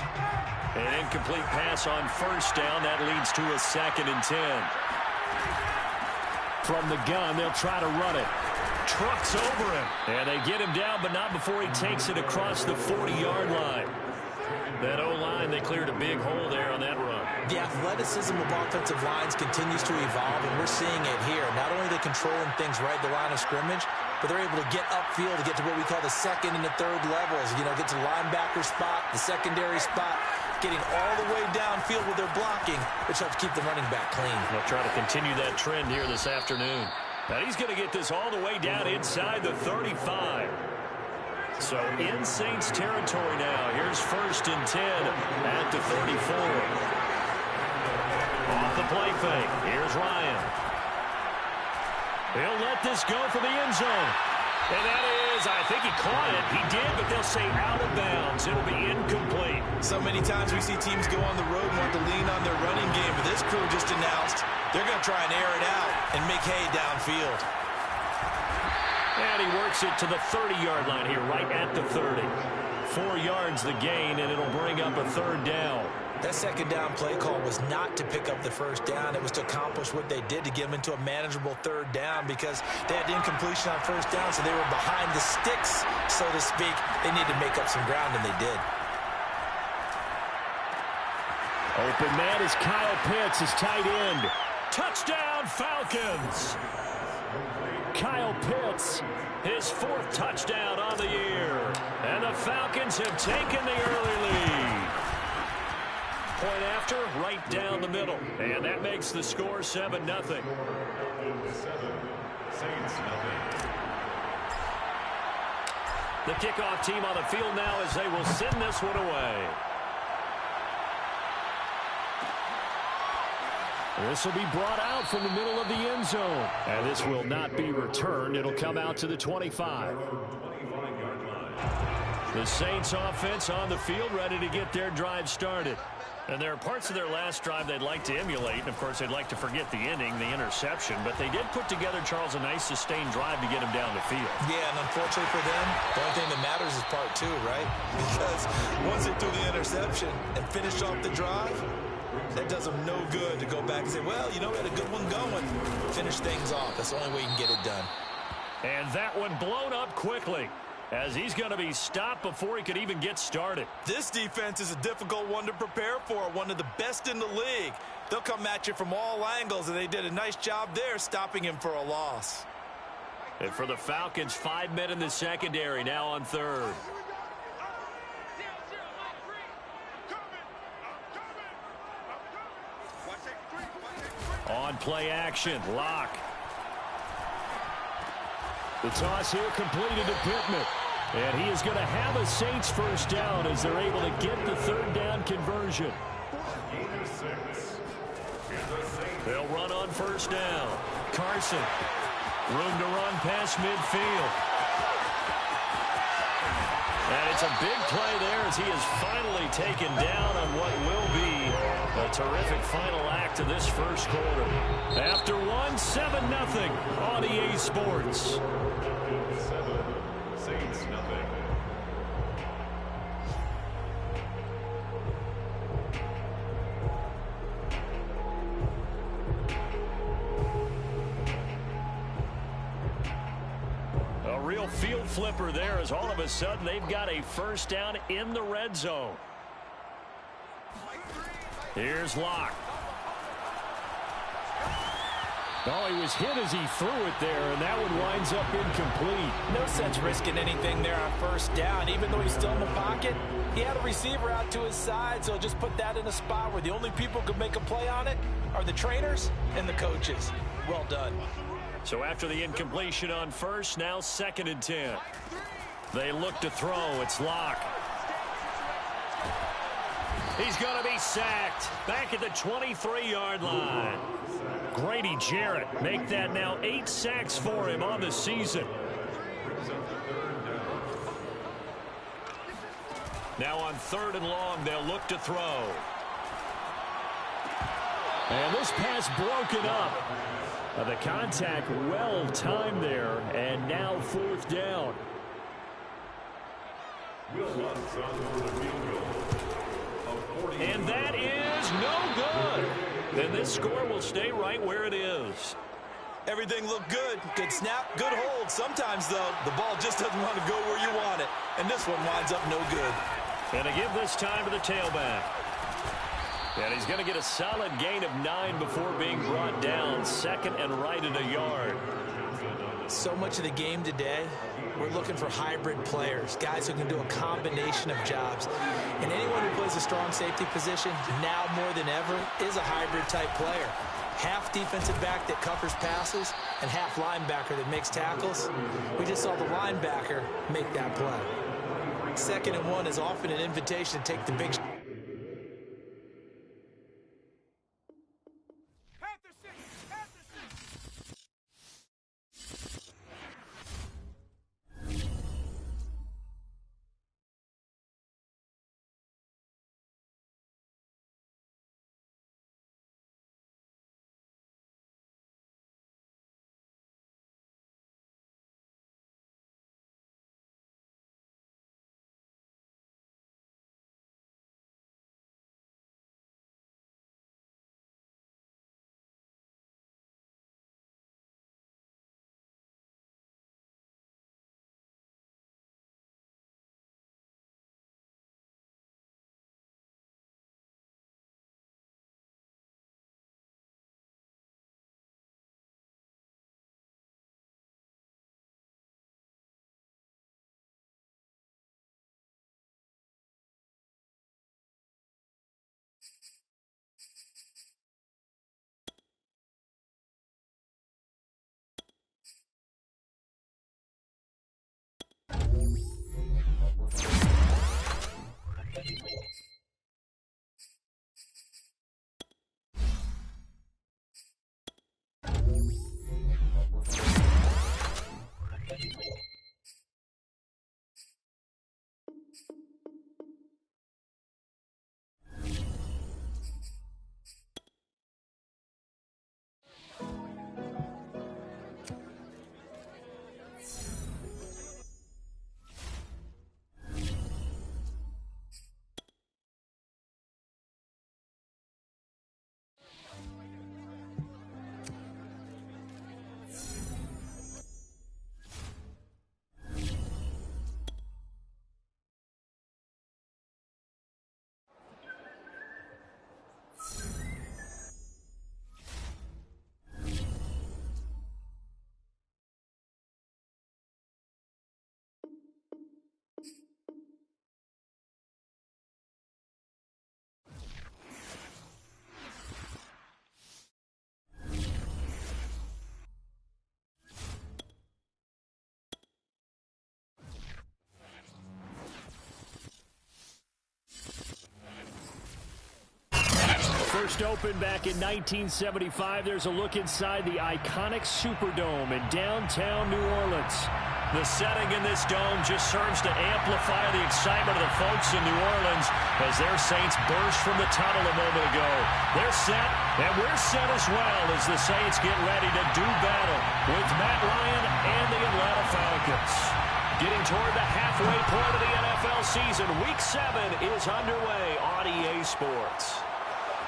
An incomplete pass on first down. That leads to a 2nd and 10. From the gun, they'll try to run it. Trucks over him. And they get him down, but not before he takes it across the 40-yard line. That O-line, they cleared a big hole there on that run.
The athleticism of offensive lines continues to evolve, and we're seeing it here. Not only are they controlling things right at the line of scrimmage, but they're able to get upfield to get to what we call the 2nd and the 3rd levels. You know, get to the linebacker spot, the secondary spot, getting all the way downfield with their blocking, which helps keep the running back clean.
They'll try to continue that trend here this afternoon. Now he's going to get this all the way down inside the 35. So in Saints territory now. Here's 1st and 10 at the 34. Off the play fake. Here's Ryan. He'll let this go for the end zone. And that is, I think he caught it. He did, but they'll say out of bounds. It'll be incomplete.
So many times we see teams go on the road and want to lean on their running game. But this crew just announced they're going to try and air it out and make hay downfield.
And he works it to the 30-yard line here, right at the 30. 4 yards the gain, and it'll bring up a 3rd down.
That 2nd down play call was not to pick up the 1st down. It was to accomplish what they did to get them into a manageable 3rd down because they had incompletion on 1st down, so they were behind the sticks, so to speak. They needed to make up some ground, and they did.
Open man is Kyle Pitts, his tight end. Touchdown, Falcons! Kyle Pitts, his 4th touchdown on the year. And the Falcons have taken the early lead. Point after, right down the middle. And that makes the score 7-0. The kickoff team on the field now as they will send this one away. This will be brought out from the middle of the end zone. And this will not be returned. It'll come out to the 25. The Saints offense on the field ready to get their drive started. And there are parts of their last drive they'd like to emulate. And, of course, they'd like to forget the ending, the interception. But they did put together, Charles, a nice sustained drive to get them down the field.
Yeah, and unfortunately for them, the only thing that matters is part two, right? Because once they threw the interception and finished off the drive, that does them no good to go back and say, well, you know, we had a good one going. Finish things off. That's the only way you can get it done.
And that one blown up quickly, as he's going to be stopped before he could even get started.
This defense is a difficult one to prepare for, one of the best in the league. They'll come at you from all angles, and they did a nice job there stopping him for a loss.
And for the Falcons, 5 men in the secondary now on third. On play action, Locke. The toss here completed to Pittman. And he is going to have a Saints first down as they're able to get the third down conversion. They'll run on first down. Carson, room to run past midfield. And it's a big play there as he is finally taken down on what will be a terrific final act of this first quarter. After one, 7-0 on EA Sports.
Saints nothing.
A real field flipper there as all of a sudden they've got a first down in the red zone. Here's Locke. Oh, he was hit as he threw it there, and that one winds up incomplete.
No sense risking anything there on first down. Even though he's still in the pocket, he had a receiver out to his side, so just put that in a spot where the only people who can make a play on it are the trainers and the coaches. Well done.
So after the incompletion on first, now 2nd and 10. They look to throw. It's Locke. He's going to be sacked back at the 23-yard line. Grady Jarrett make that now 8 sacks for him on the season. Now on 3rd and long, they'll look to throw. And this pass broken up. The contact well timed there, and now 4th down. And that is no good. And this score will stay right where it is.
Everything looked good. Good snap, good hold. Sometimes, though, the ball just doesn't want to go where you want it. And this one winds up no good.
And to give this time to the tailback. And he's going to get a solid gain of 9 before being brought down. 2nd and right at a yard.
So much of the game today, we're looking for hybrid players, guys who can do a combination of jobs. And anyone who plays a strong safety position, now more than ever, is a hybrid-type player. Half defensive back that covers passes and half linebacker that makes tackles. We just saw the linebacker make that play. 2nd and 1 is often an invitation to take the big shot.
First opened back in 1975, there's a look inside the iconic Superdome in downtown New Orleans. The setting in this dome just serves to amplify the excitement of the folks in New Orleans as their Saints burst from the tunnel a moment ago. They're set, and we're set as well as the Saints get ready to do battle with Matt Ryan and the Atlanta Falcons. Getting toward the halfway point of the NFL season, Week 7 is underway on EA Sports.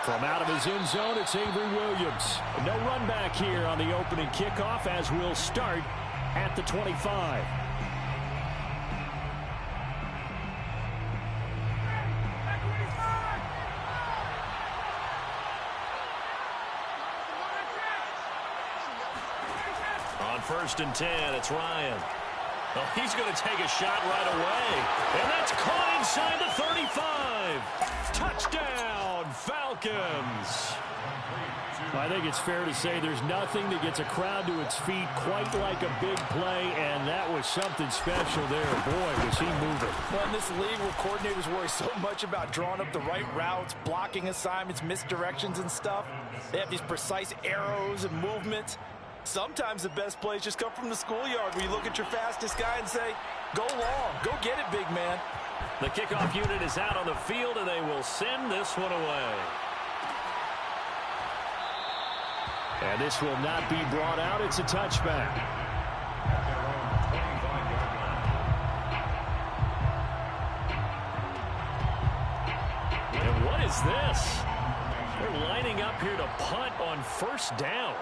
From out of his end zone, it's Avery Williams. No run back here on the opening kickoff as we'll start at the 25. On 1st and 10, it's Ryan. Oh, he's going to take a shot right away. And that's caught inside the 35. Touchdown, Falcons. I think it's fair to say there's nothing that gets a crowd to its feet quite like a big play, and that was something special there. Boy, was he moving.
Well, in this league where coordinators worry so much about drawing up the right routes, blocking assignments, misdirections and stuff, they have these precise arrows and movements. Sometimes the best plays just come from the schoolyard where you look at your fastest guy and say, go long, go get it, big man.
The kickoff unit is out on the field, and they will send this one away. And this will not be brought out. It's a touchback. And what is this? They're lining up here to punt on 1st down.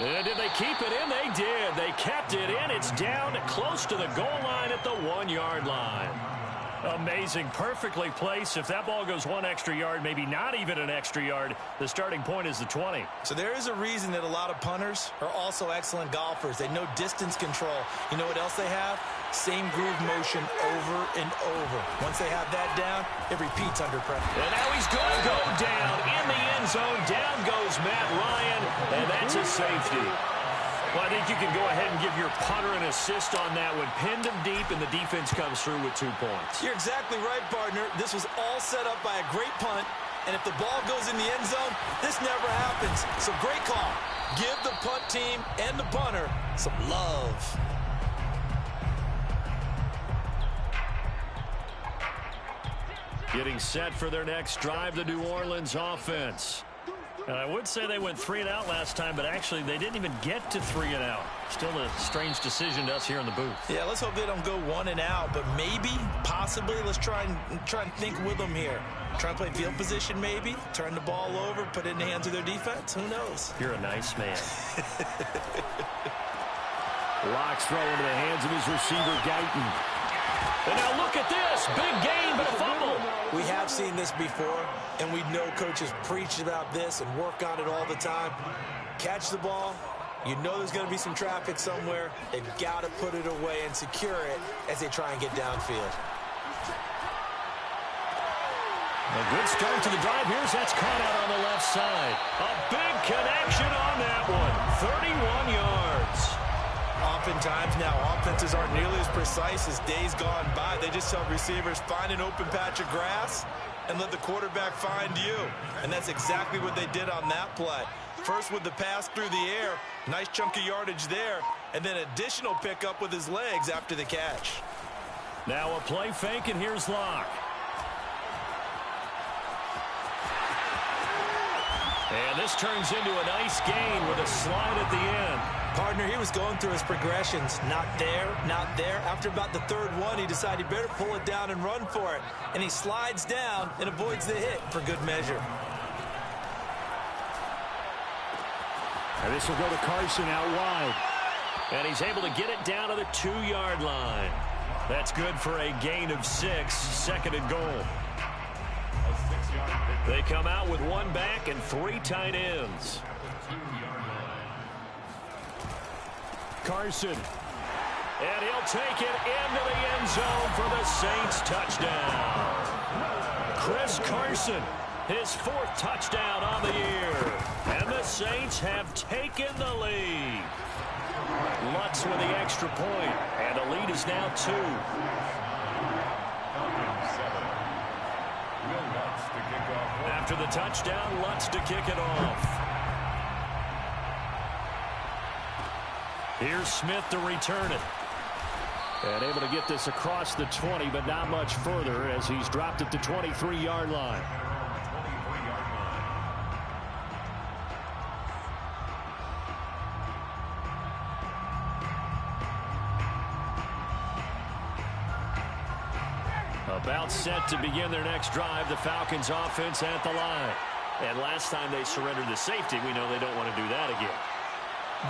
And did they keep it in? They did. They kept it in. It's down close to the goal line at the 1-yard line. Amazing. Perfectly placed. If that ball goes 1 extra yard, maybe not even an extra yard, the starting point is the 20.
So there is a reason that a lot of punters are also excellent golfers. They know distance control. You know what else they have? Same groove motion over and over. Once they have that down, it repeats under pressure.
And now he's going to go down in the end zone. Down goes Matt Ryan, and that's a safety. Well, I think you can go ahead and give your punter an assist on that one. Pinned him deep, and the defense comes through with 2 points.
You're exactly right, partner. This was all set up by a great punt, and if the ball goes in the end zone, this never happens. So great call. Give the punt team and the punter some love.
Getting set for their next drive, the New Orleans offense. And I would say they went 3 and out last time, but actually they didn't even get to 3 and out. Still a strange decision to us here in the booth.
Yeah, let's hope they don't go 1 and out, but maybe, possibly, let's try and think with them here. Try and play field position maybe, turn the ball over, put it in the hands of their defense. Who knows?
You're a nice man. Locks throw into the hands of his receiver, Guyton. And now look at this. Big gain, but a fumble.
We have seen this before, and we know coaches preach about this and work on it all the time. Catch the ball. You know there's going to be some traffic somewhere. They've got to put it away and secure it as they try and get downfield.
A good start to the drive. That's caught out on the left side. A big connection on that one. 31 yards.
Oftentimes now, offenses aren't nearly as precise as days gone by. They just tell receivers, find an open patch of grass and let the quarterback find you. And that's exactly what they did on that play. First with the pass through the air, nice chunk of yardage there, and then additional pickup with his legs after the catch.
Now a play fake, and here's Locke. And this turns into a nice gain with a slide at the end.
Partner, he was going through his progressions. Not there, not there. After about the 3rd one, he decided he better pull it down and run for it. And he slides down and avoids the hit for good measure.
And this will go to Carson out wide. And he's able to get it down to the 2-yard line. That's good for a gain of 6, 2nd and goal. They come out with 1 back and 3 tight ends. Carson. And he'll take it into the end zone for the Saints touchdown. Chris Carson His 4th touchdown on the year. And the Saints have taken the lead. Lutz with the extra point, and the lead is now 2. After the touchdown, Lutz to kick it off. Here's Smith to return it. And able to get this across the 20, but not much further as he's dropped it to 23-yard line. About set to begin their next drive, the Falcons offense at the line. And last time they surrendered the safety, we know they don't want to do that again.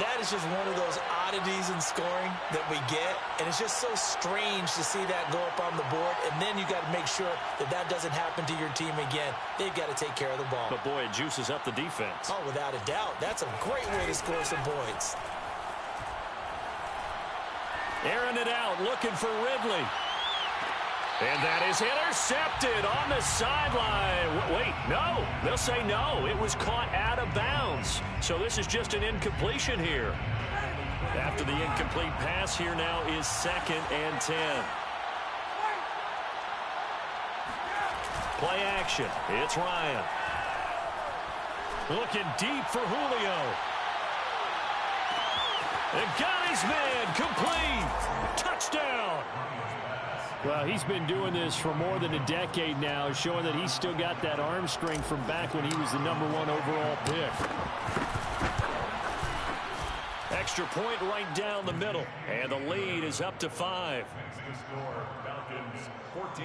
That is just one of those oddities in scoring that we get, and it's just so strange to see that go up on the board, and then you got to make sure that that doesn't happen to your team again. They've got to take care of the ball.
But boy, it juices up the defense.
Oh, without a doubt. That's a great way to score some points.
Airing it out, looking for Ridley. And that is intercepted on the sideline. Wait, no. They'll say no. It was caught out of bounds. So this is just an incompletion here. After the incomplete pass, here now is 2nd and 10. Play action. It's Ryan. Looking deep for Julio. And got his man. Complete. Touchdown. Well, he's been doing this for more than a decade now, showing that he's still got that arm strength from back when he was the #1 overall pick. Extra point right down the middle, and the lead is up to 5.
The score, Falcons 14,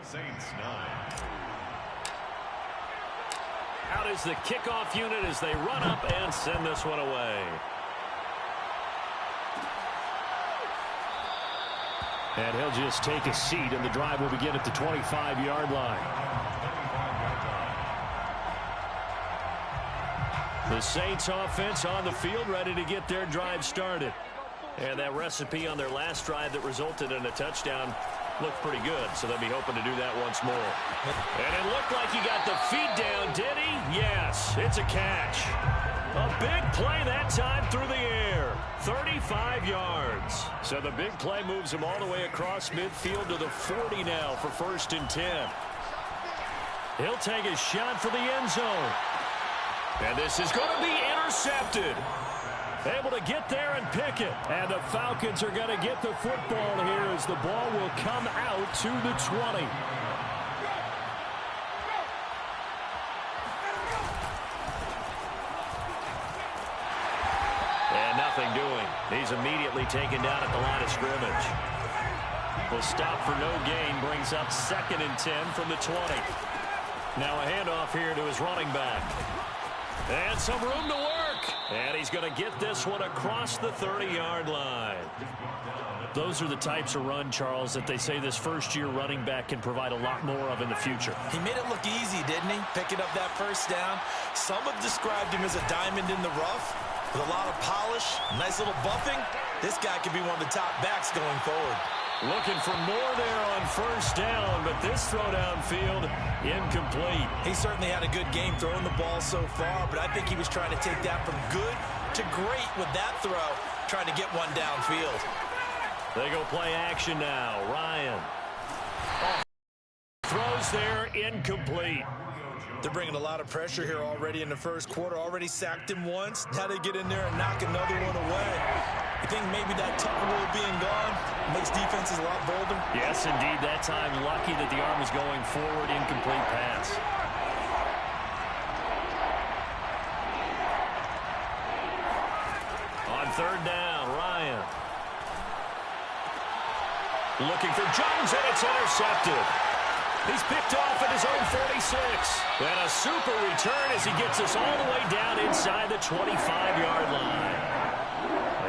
Saints 9.
Out is the kickoff unit as they run up and send this one away. And he'll just take a seat, and the drive will begin at the 25-yard line. The Saints offense on the field, ready to get their drive started. And that recipe on their last drive that resulted in a touchdown looked pretty good, so they'll be hoping to do that once more. And it looked like he got the feet down, did he? Yes, it's a catch. A big play that time through the air. 35 yards. So the big play moves him all the way across midfield to the 40 now for 1st and 10. He'll take a shot for the end zone. And this is going to be intercepted. Able to get there and pick it. And the Falcons are going to get the football here as the ball will come out to the 20. And nothing doing. He's immediately taken down at the line of scrimmage. The stop for no gain brings up 2nd and 10 from the 20. Now a handoff here to his running back. And some room to work. And he's going to get this one across the 30-yard line. Those are the types of run, Charles, that they say this first-year running back can provide a lot more of in the future.
He made it look easy, didn't he? Picking up that first down. Some have described him as a diamond in the rough with a lot of polish, nice little buffing. This guy could be one of the top backs going forward.
Looking for more there on first down, but this throw downfield incomplete.
He certainly had a good game throwing the ball so far, but I think he was trying to take that from good to great with that throw, trying to get one downfield.
They go play action now. Ryan. Throws there, incomplete.
They're bringing a lot of pressure here already in the first quarter. Already sacked him once. Now they get in there and knock another one away. You think maybe that Tucker rule being gone makes defenses a lot bolder?
Yes, indeed. That time, lucky that the arm was going forward. Incomplete pass. On 3rd down, Ryan. Looking for Jones, and it's intercepted. He's picked off at his own 46. And a super return as he gets us all the way down inside the 25-yard line.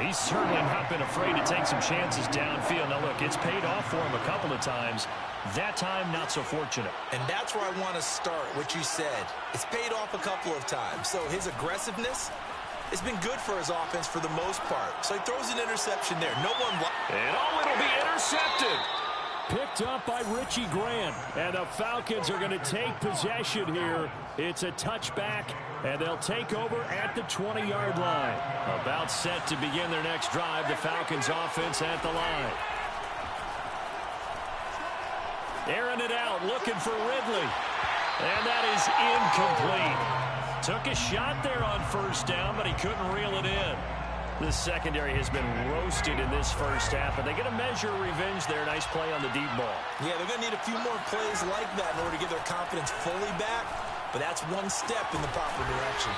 He's certainly not been afraid to take some chances downfield. Now, look, it's paid off for him a couple of times. That time, not so fortunate.
And that's where I want to start, what you said. It's paid off a couple of times. So his aggressiveness has been good for his offense for the most part. So he throws an interception there. No one...
And it'll be intercepted. Picked up by Richie Grant. And the Falcons are going to take possession here. It's a touchback, and they'll take over at the 20-yard line. About set to begin their next drive. The Falcons offense at the line. Airing it out, looking for Ridley. And that is incomplete. Took a shot there on first down, but he couldn't reel it in. The secondary has been roasted in this first half, but they get a measure of revenge there. Nice play on the deep ball.
Yeah, they're going to need a few more plays like that in order to get their confidence fully back, but that's one step in the proper direction.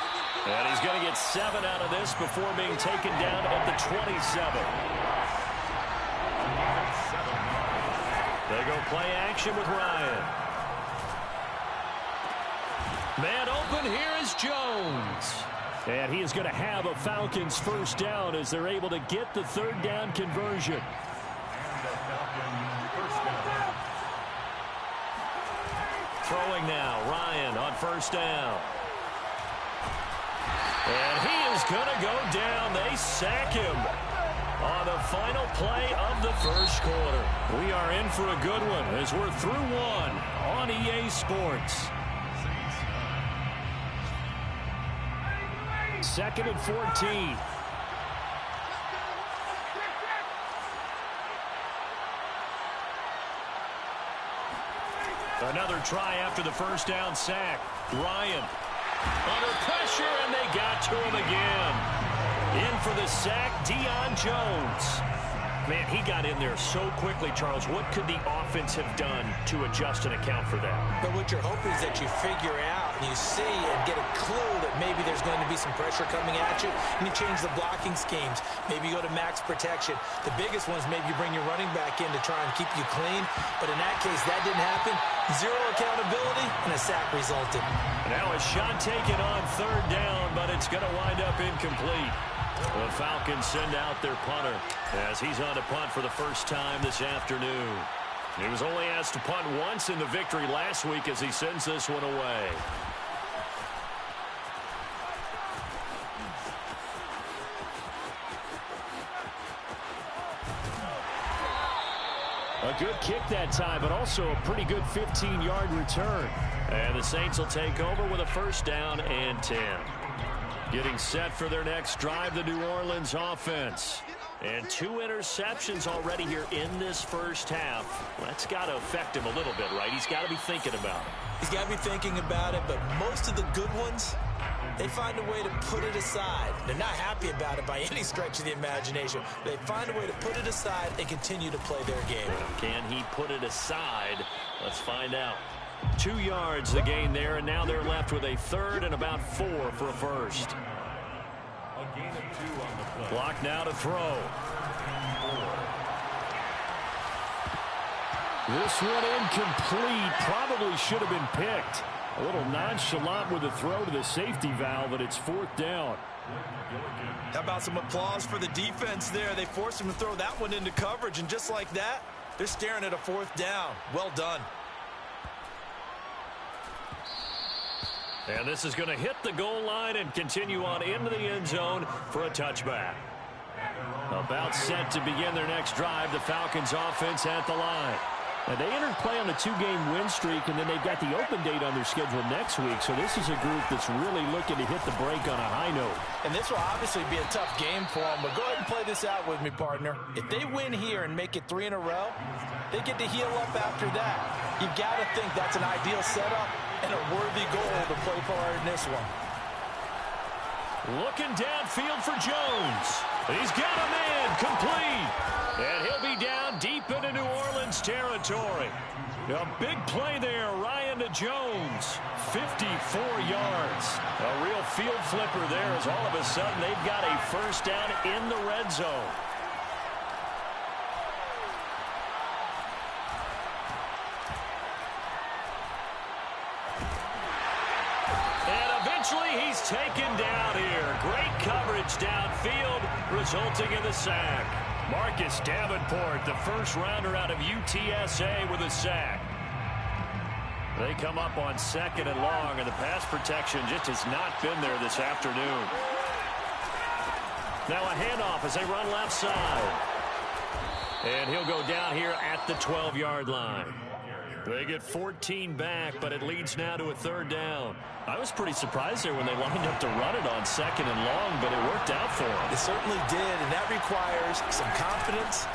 And he's going to get 7 out of this before being taken down at the 27. They go play action with Ryan. Man open, here is Jones. And he is going to have a Falcons first down as they're able to get the third down conversion. Throwing now, Ryan on first down. And he is going to go down. They sack him on the final play of the first quarter. We are in for a good one as we're through one on EA Sports. 2nd and 14. Another try after the first down sack. Ryan under pressure, and they got to him again. In for the sack, Deion Jones. Man, he got in there so quickly, Charles. What could the offense have done to adjust and account for that?
But what you're hoping is that you figure out and you see and get a clue that maybe there's going to be some pressure coming at you, and you change the blocking schemes. Maybe you go to max protection. The biggest one is maybe you bring your running back in to try and keep you clean. But in that case, that didn't happen. Zero accountability, and a sack resulted.
Now a shot taken on third down, but it's going to wind up incomplete. The Falcons send out their punter as he's on to punt for the first time this afternoon. He was only asked to punt once in the victory last week as he sends this one away. A good kick that time, but also a pretty good 15-yard return. And the Saints will take over with a first down and 10. Getting set for their next drive, the New Orleans offense. And 2 interceptions already here in this first half. Well, that's got to affect him a little bit, right? He's got to be thinking about it.
He's got to be thinking about it, but most of the good ones, they find a way to put it aside. They're not happy about it by any stretch of the imagination. They find a way to put it aside and continue to play their game.
Can he put it aside? Let's find out. 2 yards the gain there, and now they're left with a third and about 4 for a first.
A gain of 2 on the play.
Block now to throw. This one incomplete. Probably should have been picked. A little nonchalant with the throw to the safety valve, and it's 4th down.
How about some applause for the defense there? They forced him to throw that one into coverage, and just like that, they're staring at a 4th down. Well done.
And this is going to hit the goal line and continue on into the end zone for a touchback. About set to begin their next drive, the Falcons offense at the line. And they entered play on a 2-game win streak, and then they've got the open date on their schedule next week. So this is a group that's really looking to hit the break on a high note.
And this will obviously be a tough game for them, but go ahead and play this out with me, partner. If they win here and make it 3 in a row, they get to heal up after that. You've got to think that's an ideal setup and a worthy goal to play for in this one.
Looking downfield for Jones. He's got a man complete. And he'll be down deep into New Orleans territory. A big play there, Ryan to Jones. 54 yards. A real field flipper there as all of a sudden they've got a first down in the red zone. He's taken down here. Great coverage downfield, resulting in the sack. Marcus Davenport, the first rounder out of UTSA, with a sack. They come up on 2nd and long, and the pass protection just has not been there this afternoon. Now a handoff as they run left side. And he'll go down here at the 12-yard line. They get 14 back, but it leads now to a third down. I was pretty surprised there when they lined up to run it on second and long, but it worked out for them.
It certainly did, and that requires some confidence,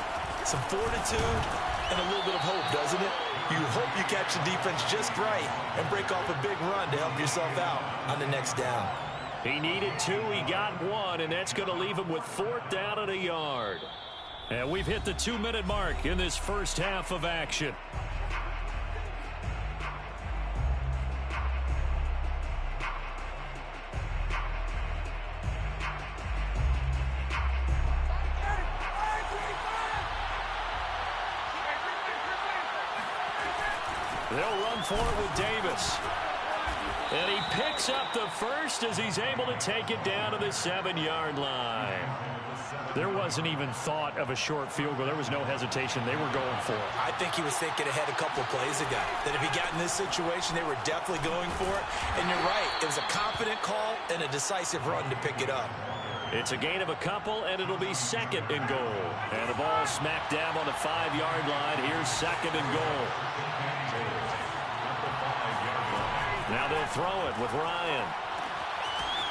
some fortitude, and a little bit of hope, doesn't it? You hope you catch the defense just right and break off a big run to help yourself out on the next down.
He needed 2, he got 1, and that's going to leave him with 4th down and a yard. And we've hit the 2-minute mark in this first half of action. They'll run for it with Davis. And he picks up the first as he's able to take it down to the 7-yard line. There wasn't even thought of a short field goal. There was no hesitation. They were going for it.
I think he was thinking ahead a couple of plays ago. That if he got in this situation, they were definitely going for it. And you're right. It was a confident call and a decisive run to pick it up.
It's a gain of a couple, and it'll be 2nd and goal. And the ball smack dab on the 5-yard line. Here's 2nd and goal. Now they'll throw it with Ryan.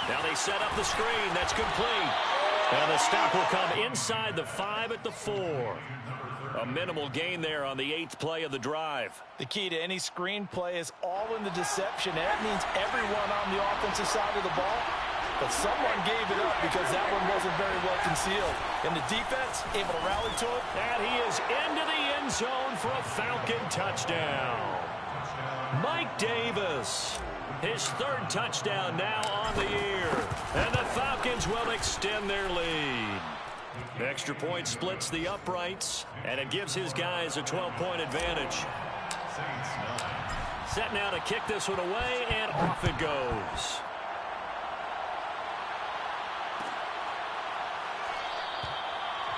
Now they set up the screen. That's complete. And the stop will come inside the 5 at the 4. A minimal gain there on the 8th play of the drive.
The key to any screen play is all in the deception. That means everyone on the offensive side of the ball. But someone gave it up because that one wasn't very well concealed. And the defense able to rally to it.
And he is into the end zone for a Falcon touchdown. Mike Davis, his 3rd touchdown now on the year. And the Falcons will extend their lead. Extra point splits the uprights, and it gives his guys a 12-point advantage. Set now to kick this one away, and off it goes.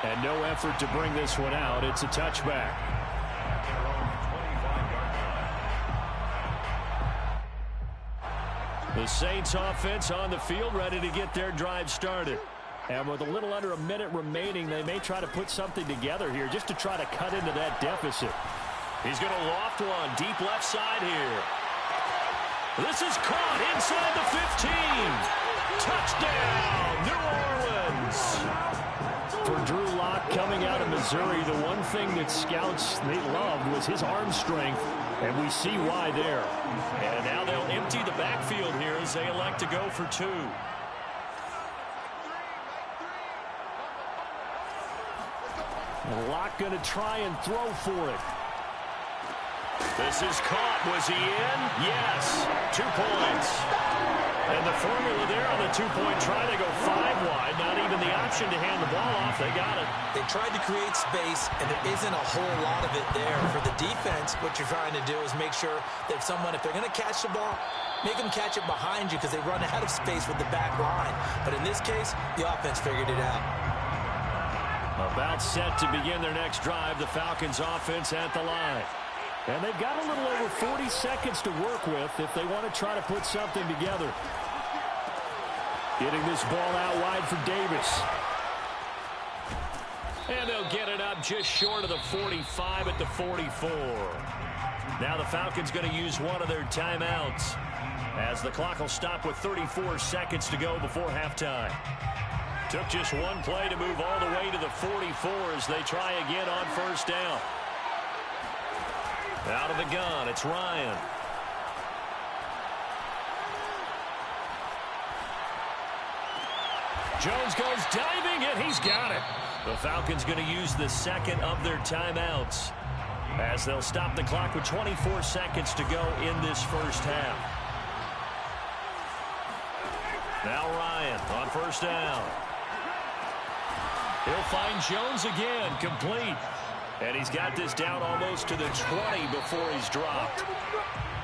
And no effort to bring this one out. It's a touchback. The Saints offense on the field ready to get their drive started. And with a little under a minute remaining, they may try to put something together here just to try to cut into that deficit. He's going to loft one deep left side here. This is caught inside the 15. Touchdown, New Orleans. For Drew Lock coming out of Missouri, the one thing that scouts they loved was his arm strength, and we see why there. And now they'll empty the backfield here as they elect to go for 2. Lock going to try and throw for it. This is caught. Was he in? Yes. 2 points. And the formula there on the 2-point try, they go 5 wide. Not even the option to hand the ball off. They got it.
They tried to create space, and there isn't a whole lot of it there. For the defense, what you're trying to do is make sure that if they're going to catch the ball, make them catch it behind you because they run out of space with the back line. But in this case, the offense figured it out.
About set to begin their next drive, the Falcons offense at the line. And they've got a little over 40 seconds to work with if they want to try to put something together. Getting this ball out wide for Davis. And they'll get it up just short of the 45 at the 44. Now the Falcons going to use one of their timeouts as the clock will stop with 34 seconds to go before halftime. Took just one play to move all the way to the 44 as they try again on first down. Out of the gun, it's Ryan. Jones goes diving, and he's got it. The Falcons going to use the second of their timeouts as they'll stop the clock with 24 seconds to go in this first half. Now Ryan on first down. He'll find Jones again, complete. And he's got this down almost to the 20 before he's dropped.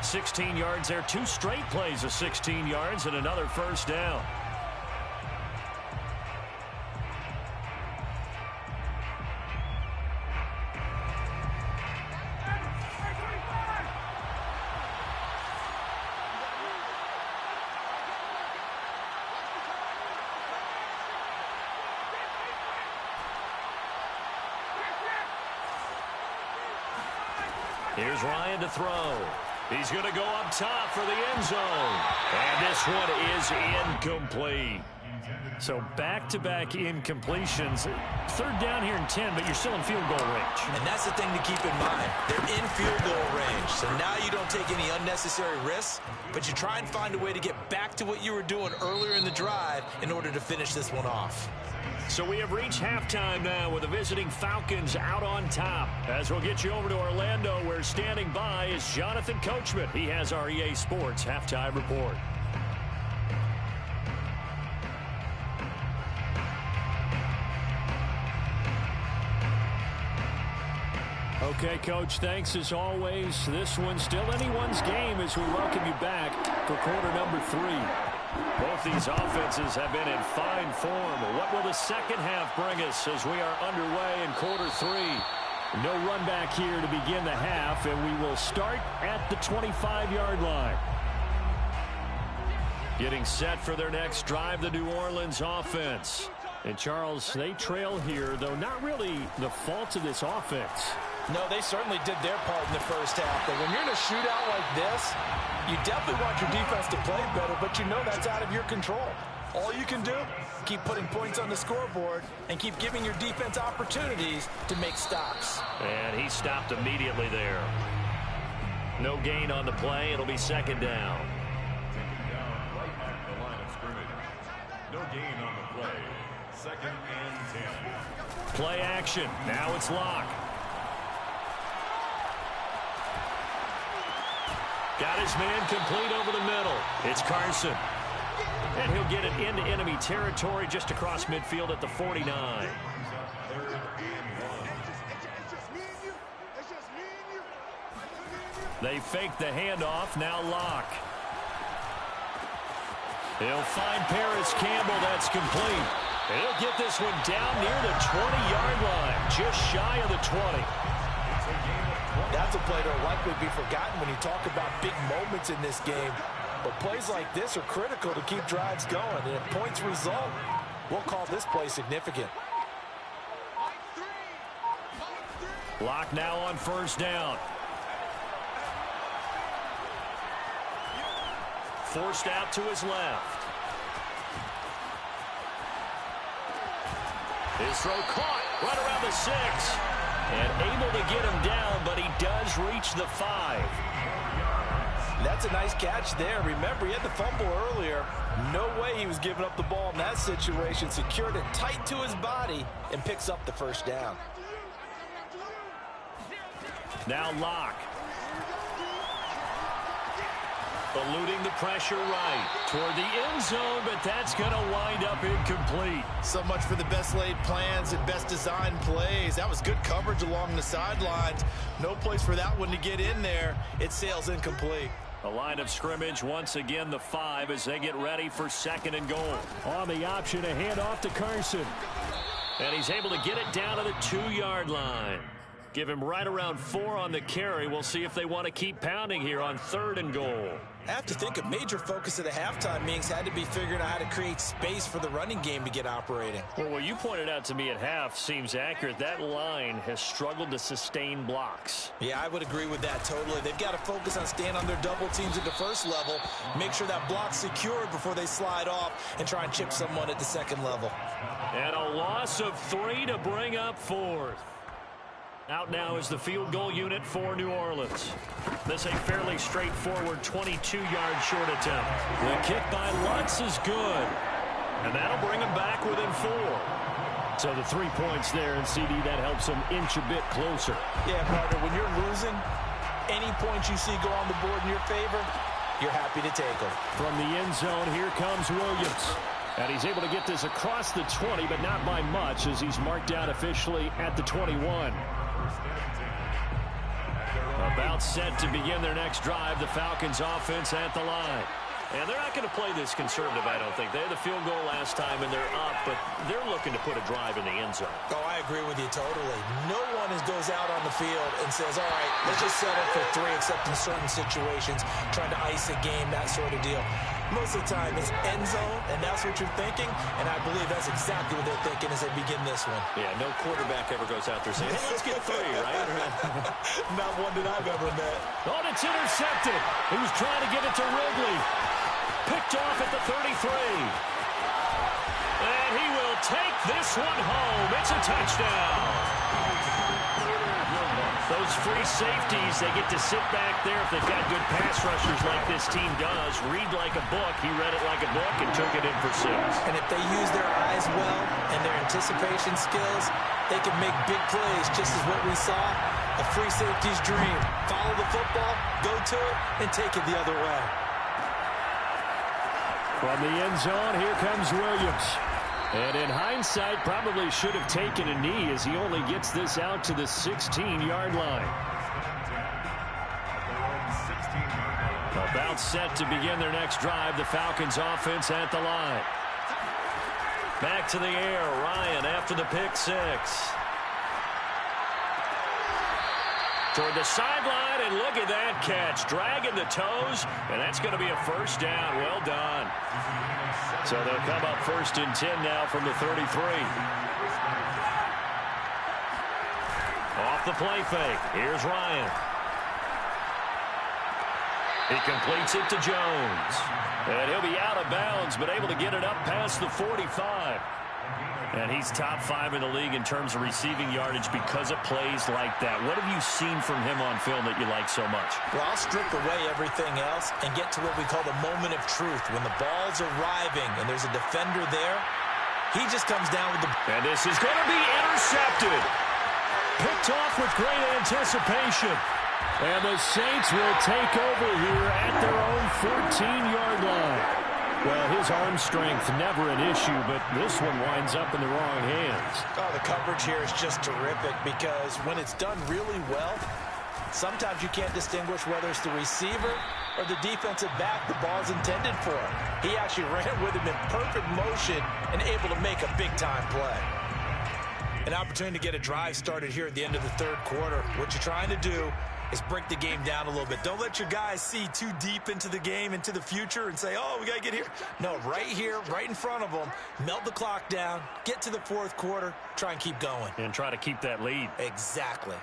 16 yards there, 2 straight plays of 16 yards and another first down. Here's Ryan to throw. He's going to go up top for the end zone. And this one is incomplete. So back-to-back incompletions. Third down here and 10, but you're still in field goal range.
And that's the thing to keep in mind. They're in field goal range. So now you don't take any unnecessary risks, but you try and find a way to get back to what you were doing earlier in the drive in order to finish this one off.
So we have reached halftime now with the visiting Falcons out on top. As we'll get you over to Orlando, where standing by is Jonathan Coachman. He has our EA Sports halftime report. Okay, Coach, thanks as always. This one's still anyone's game as we welcome you back for quarter number 3. Both these offenses have been in fine form. What will the second half bring us as we are underway in quarter 3? No run back here to begin the half, and we will start at the 25-yard line. Getting set for their next drive, the New Orleans offense. And, Charles, they trail here, though not really the fault of this offense.
No, they certainly did their part in the first half. But when you're in a shootout like this, you definitely want your defense to play better, but you know that's out of your control. All you can do, keep putting points on the scoreboard and keep giving your defense opportunities to make stops.
And he stopped immediately there. No gain on the play. It'll be second down.
Taken down right at the line of scrimmage. No gain on the play. Second and 10.
Play action. Now it's Locke. Got his man complete over the middle. It's Carson. And he'll get it into enemy territory just across midfield at the 49.
Third and 1.
They fake the handoff. Now Locke. He'll find Paris Campbell. That's complete. And he'll get this one down near the 20-yard line, just shy of the 20.
That's a play that will likely be forgotten when you talk about big moments in this game. But plays like this are critical to keep drives going. And if points result, we'll call this play significant.
Locke now on first down. Forced out to his left. His throw caught right around the 6. And able to get him down, but he does reach the 5.
That's a nice catch there. Remember, he had the fumble earlier. No way he was giving up the ball in that situation. Secured it tight to his body and picks up the first down.
Now Locke. Eluding the pressure right toward the end zone, but that's going to wind up incomplete.
So much for the best laid plans and best designed plays. That was good coverage along the sidelines. No place for that one to get in there. It sails incomplete.
A line of scrimmage, once again the 5 as they get ready for second and goal. On the option, a handoff to Carson. And he's able to get it down to the 2-yard line. Give him right around 4 on the carry. We'll see if they want to keep pounding here on third and goal.
I have to think a major focus of the halftime meetings had to be figuring out how to create space for the running game to get operating.
Well, what you pointed out to me at half seems accurate. That line has struggled to sustain blocks.
Yeah, I would agree with that totally. They've got to focus on staying on their double teams at the first level, make sure that block's secured before they slide off and try and chip someone at the second level.
And a loss of 3 to bring up fourth. Out now is the field goal unit for New Orleans. This a fairly straightforward 22-yard short attempt. The kick by Lutz is good. And that'll bring him back within 4. So the 3 points there, and CD, that helps him inch a bit closer.
Yeah, partner, when you're losing, any points you see go on the board in your favor, you're happy to take them.
From the end zone, here comes Williams. And he's able to get this across the 20, but not by much, as he's marked out officially at the 21. About set to begin their next drive, the Falcons offense at the line. And they're not going to play this conservative, I don't think. They had the field goal last time, and they're up, but they're looking to put a drive in the end zone.
Oh, I agree with you totally. No one goes out on the field and says, all right, let's just settle for 3, except in certain situations, trying to ice a game, that sort of deal. Most of the time, it's end zone, and that's what you're thinking, and I believe that's exactly what they're thinking as they begin this one.
Yeah, no quarterback ever goes out there saying, hey, let's get 3, right?
Not one that I've ever met.
Oh, it's intercepted. He was trying to get it to Ridley. Picked off at the 33. And he will take this one home. It's a touchdown. Those free safeties, they get to sit back there if they've got good pass rushers like this team does. Read like a book. He read it like a book and took it in for 6.
And if they use their eyes well and their anticipation skills, they can make big plays, just as what we saw. A free safety's dream. Follow the football, go to it, and take it the other way.
From the end zone, here comes Williams. And in hindsight, probably should have taken a knee as he only gets this out to the 16-yard line. About set to begin their next drive. The Falcons offense at the line. Back to the air. Ryan after the pick 6. Toward the sideline, and look at that catch. Dragging the toes, and that's going to be a first down. Well done. So they'll come up 1st and 10 now from the 33. Off the play fake. Here's Ryan. He completes it to Jones. And he'll be out of bounds, but able to get it up past the 45. And he's top 5 in the league in terms of receiving yardage because of plays like that. What have you seen from him on film that you like so much?
Well, I'll strip away everything else and get to what we call the moment of truth. When the ball's arriving and there's a defender there, he just comes down with the...
And this is going to be intercepted. Picked off with great anticipation. And the Saints will take over here at their own 14-yard line. Well, his arm strength never an issue, but this one winds up in the wrong hands.
Oh, the coverage here is just terrific because when it's done really well, sometimes you can't distinguish whether it's the receiver or the defensive back the ball's intended for. He actually ran with him in perfect motion and able to make a big-time play. An opportunity to get a drive started here at the end of the 3rd quarter. What you're trying to do is break the game down a little bit. Don't let your guys see too deep into the game, into the future, and say, oh, we got to get here. No, right here, right in front of them, melt the clock down, get to the 4th quarter, try and keep going.
And try to keep that lead.
Exactly.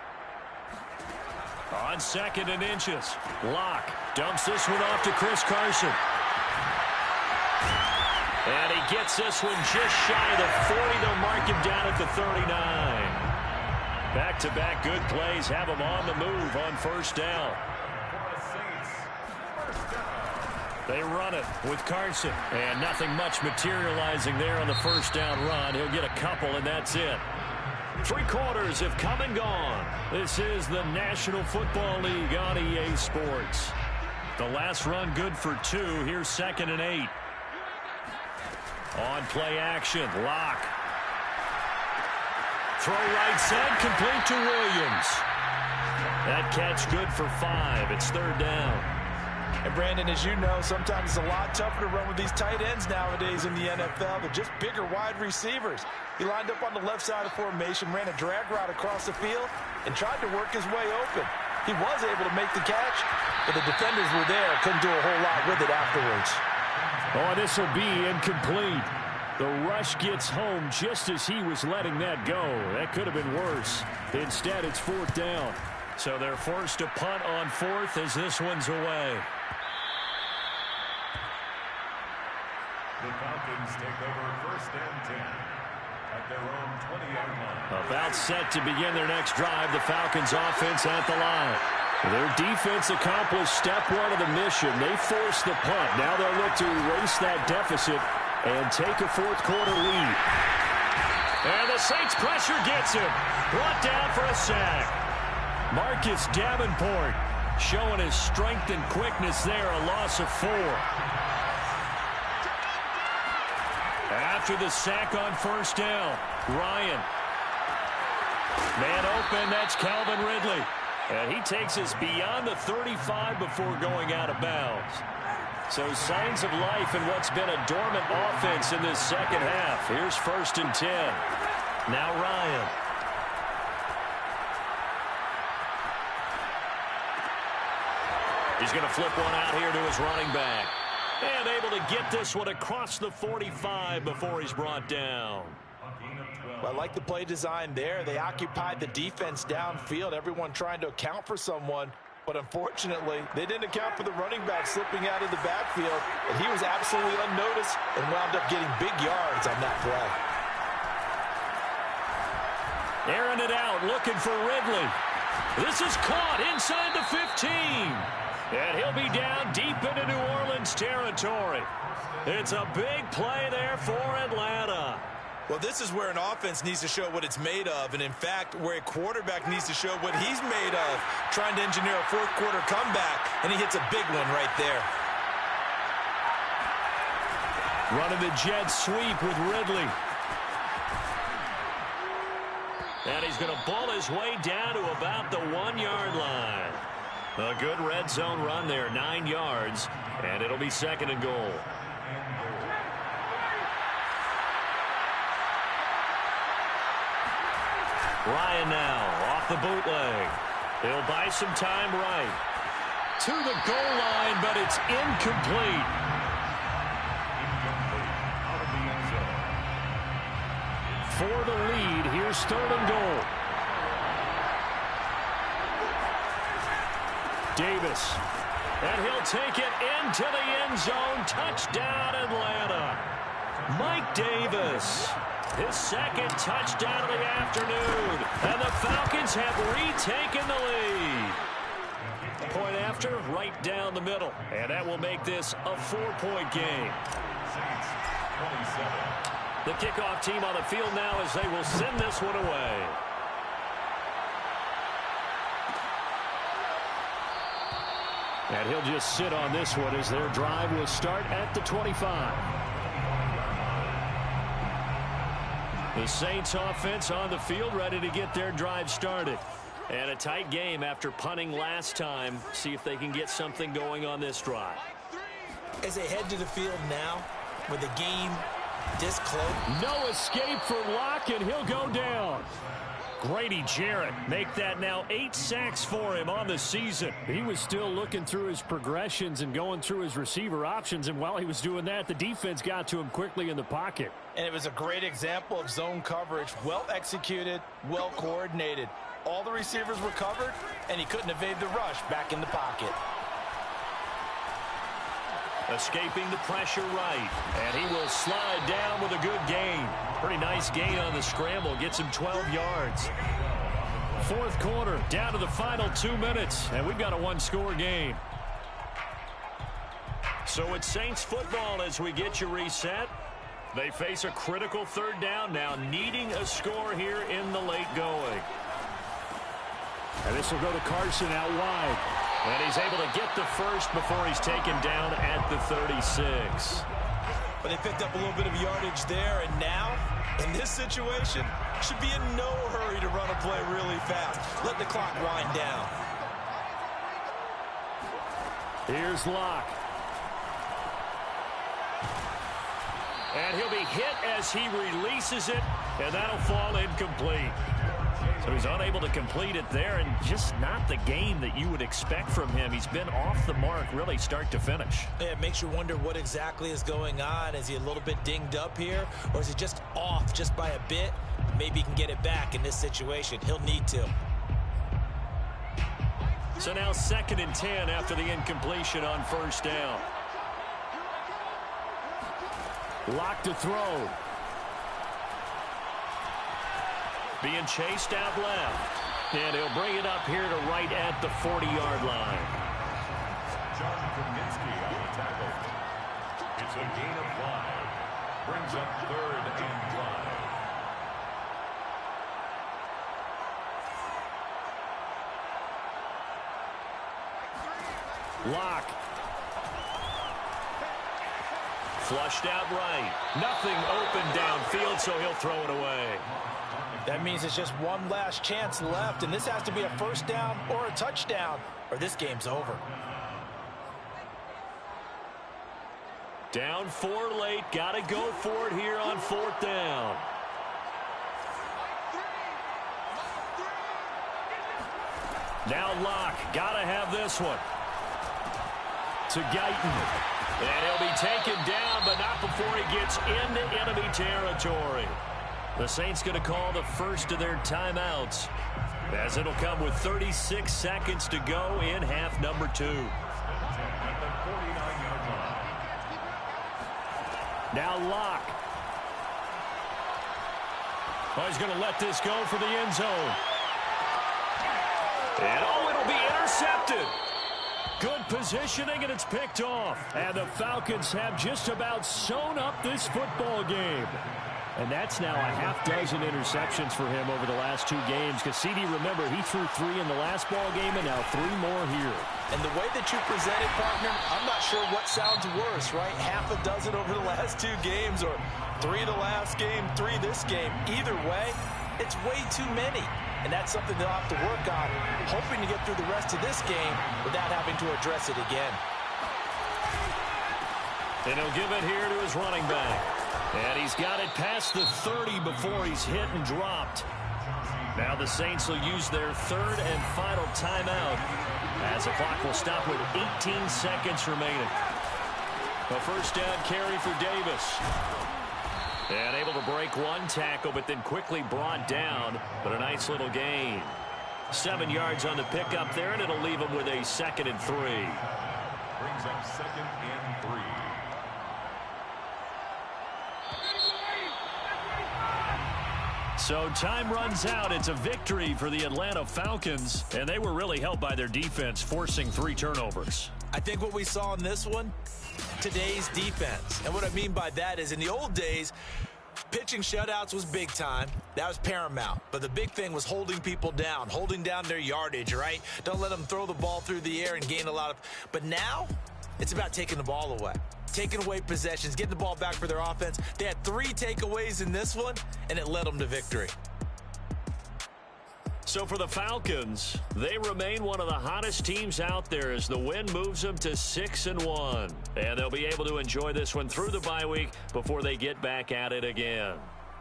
On 2nd and inches, Locke dumps this one off to Chris Carson. And he gets this one just shy of the 40. They'll mark him down at the 39. Back-to-back good plays have him on the move on 1st down. They run it with Carson. And nothing much materializing there on the 1st down run. He'll get a couple, and that's it. 3 quarters have come and gone. This is the National Football League on EA Sports. The last run good for 2. Here's 2nd and 8. On play action, Locke. Throw right side, complete to Williams. That catch good for 5. It's 3rd down.
And Brandon, as you know, sometimes it's a lot tougher to run with these tight ends nowadays in the NFL. They're just bigger wide receivers. He lined up on the left side of formation, ran a drag route across the field, and tried to work his way open. He was able to make the catch, but the defenders were there. Couldn't do a whole lot with it afterwards.
Oh, this will be incomplete. The rush gets home just as he was letting that go. That could have been worse. Instead, it's 4th down. So they're forced to punt on 4th as this one's away.
The Falcons take over 1st and 10 at their own 20-yard line.
About set to begin their next drive, the Falcons offense at the line. Their defense accomplished step 1 of the mission. They forced the punt. Now they'll look to erase that deficit and take a 4th quarter lead. And the Saints pressure gets him. Brought down for a sack. Marcus Davenport showing his strength and quickness there. A loss of 4. After the sack on 1st down, Ryan. Man open, that's Calvin Ridley. And he takes us beyond the 35 before going out of bounds. So signs of life in what's been a dormant offense in this 2nd half. Here's 1st and 10. Now Ryan. He's going to flip one out here to his running back. And able to get this one across the 45 before he's brought down.
Well, I like the play design there. They occupied the defense downfield, everyone trying to account for someone. But unfortunately, they didn't account for the running back slipping out of the backfield. And he was absolutely unnoticed and wound up getting big yards on that play.
Airing it out, looking for Ridley. This is caught inside the 15. And he'll be down deep into New Orleans territory. It's a big play there for Atlanta.
Well, this is where an offense needs to show what it's made of, and in fact, where a quarterback needs to show what he's made of, trying to engineer a fourth-quarter comeback, and he hits a big one right there.
Running the jet sweep with Ridley. And he's going to ball his way down to about the 1-yard line. A good red zone run there, 9 yards, and it'll be 2nd and goal. Ryan now off the bootleg. He'll buy some time right. To the goal line, but it's incomplete. For the lead, here's 3rd and goal. Davis. And he'll take it into the end zone. Touchdown, Atlanta. Mike Davis. His 2nd touchdown of the afternoon. And the Falcons have retaken the lead. Point after, right down the middle. And that will make this a 4-point game. The kickoff team on the field now as they will send this one away. And he'll just sit on this one as their drive will start at the 25. The Saints offense on the field ready to get their drive started. And a tight game after punting last time. See if they can get something going on this drive.
As they head to the field now, with the game this close.
No escape for Locke, and he'll go down. Grady Jarrett make that now 8 sacks for him on the season. He was still looking through his progressions and going through his receiver options, and while he was doing that, the defense got to him quickly in the pocket.
And it was a great example of zone coverage. Well executed, well coordinated. All the receivers were covered, and he couldn't evade the rush back in the pocket.
Escaping the pressure right, and he will slide down with a good gain. Pretty nice gain on the scramble, gets him 12 yards. 4th quarter, down to the final 2 minutes, and we've got a 1-score game. So it's Saints football as we get you reset. They face a critical 3rd down now, needing a score here in the late going. And this will go to Carson out wide. And he's able to get the first before he's taken down at the 36.
But they picked up a little bit of yardage there, and now, in this situation, should be in no hurry to run a play really fast. Let the clock wind down.
Here's Locke. And he'll be hit as he releases it, and that'll fall incomplete. So he's unable to complete it there, and just not the game that you would expect from him. He's been off the mark really start to finish.
Yeah, it makes you wonder what exactly is going on. Is he a little bit dinged up here, or is he just off just by a bit? Maybe he can get it back in this situation. He'll need to.
So now 2nd and 10 after the incompletion on 1st down. Locke to throw. Being chased out left. And he'll bring it up here to right at the 40-yard line.
John Kaminsky on the tackle. It's a gain of 5. Brings up 3rd and 5.
Locke. Flushed out right. Nothing open downfield, so he'll throw it away.
That means it's just one last chance left, and this has to be a 1st down or a touchdown, or this game's over.
Down 4 late. Got to go for it here on 4th down. Now Locke. Got to have this one. to Guyton. And he'll be taken down, but not before he gets into enemy territory. The Saints going to call the first of their timeouts, as it'll come with 36 seconds to go in half number 2. Now Locke. Oh, he's going to let this go for the end zone. And it'll be intercepted. Good positioning, and it's picked off. And the Falcons have just about sewn up this football game. And that's now a half-dozen interceptions for him over the last 2 games. Because CD, remember, he threw 3 in the last ball game and now 3 more here. And the way that you present it, partner, I'm not sure what sounds worse, right? Half a dozen over the last 2 games, or 3 the last game, 3 this game. Either way, it's way too many. And that's something they'll have to work on, hoping to get through the rest of this game without having to address it again. And he'll give it here to his running back. And he's got it past the 30 before he's hit and dropped. Now the Saints will use their 3rd and final timeout, as the clock will stop with 18 seconds remaining. A first down carry for Davis. And able to break 1 tackle, but then quickly brought down. But a nice little gain. 7 yards on the pickup there, and it'll leave him with a 2nd and 3.
Brings up 2nd and 3.
So time runs out. It's a victory for the Atlanta Falcons, and they were really helped by their defense, forcing 3 turnovers.
I think what we saw in this one, today's defense. And what I mean by that is in the old days, pitching shutouts was big time. That was paramount. But the big thing was holding people down, holding down their yardage, right? Don't let them throw the ball through the air and gain a lot of... But now, it's about taking the ball away. Taking away possessions, getting the ball back for their offense. They had 3 takeaways in this one, and it led them to victory.
So for the Falcons, they remain one of the hottest teams out there as the win moves them to 6-1. And they'll be able to enjoy this one through the bye week before they get back at it again.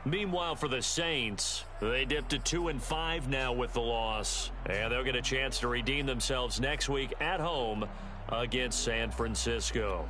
Meanwhile, for the Saints, they dipped to 2-5 now with the loss. And they'll get a chance to redeem themselves next week at home against San Francisco.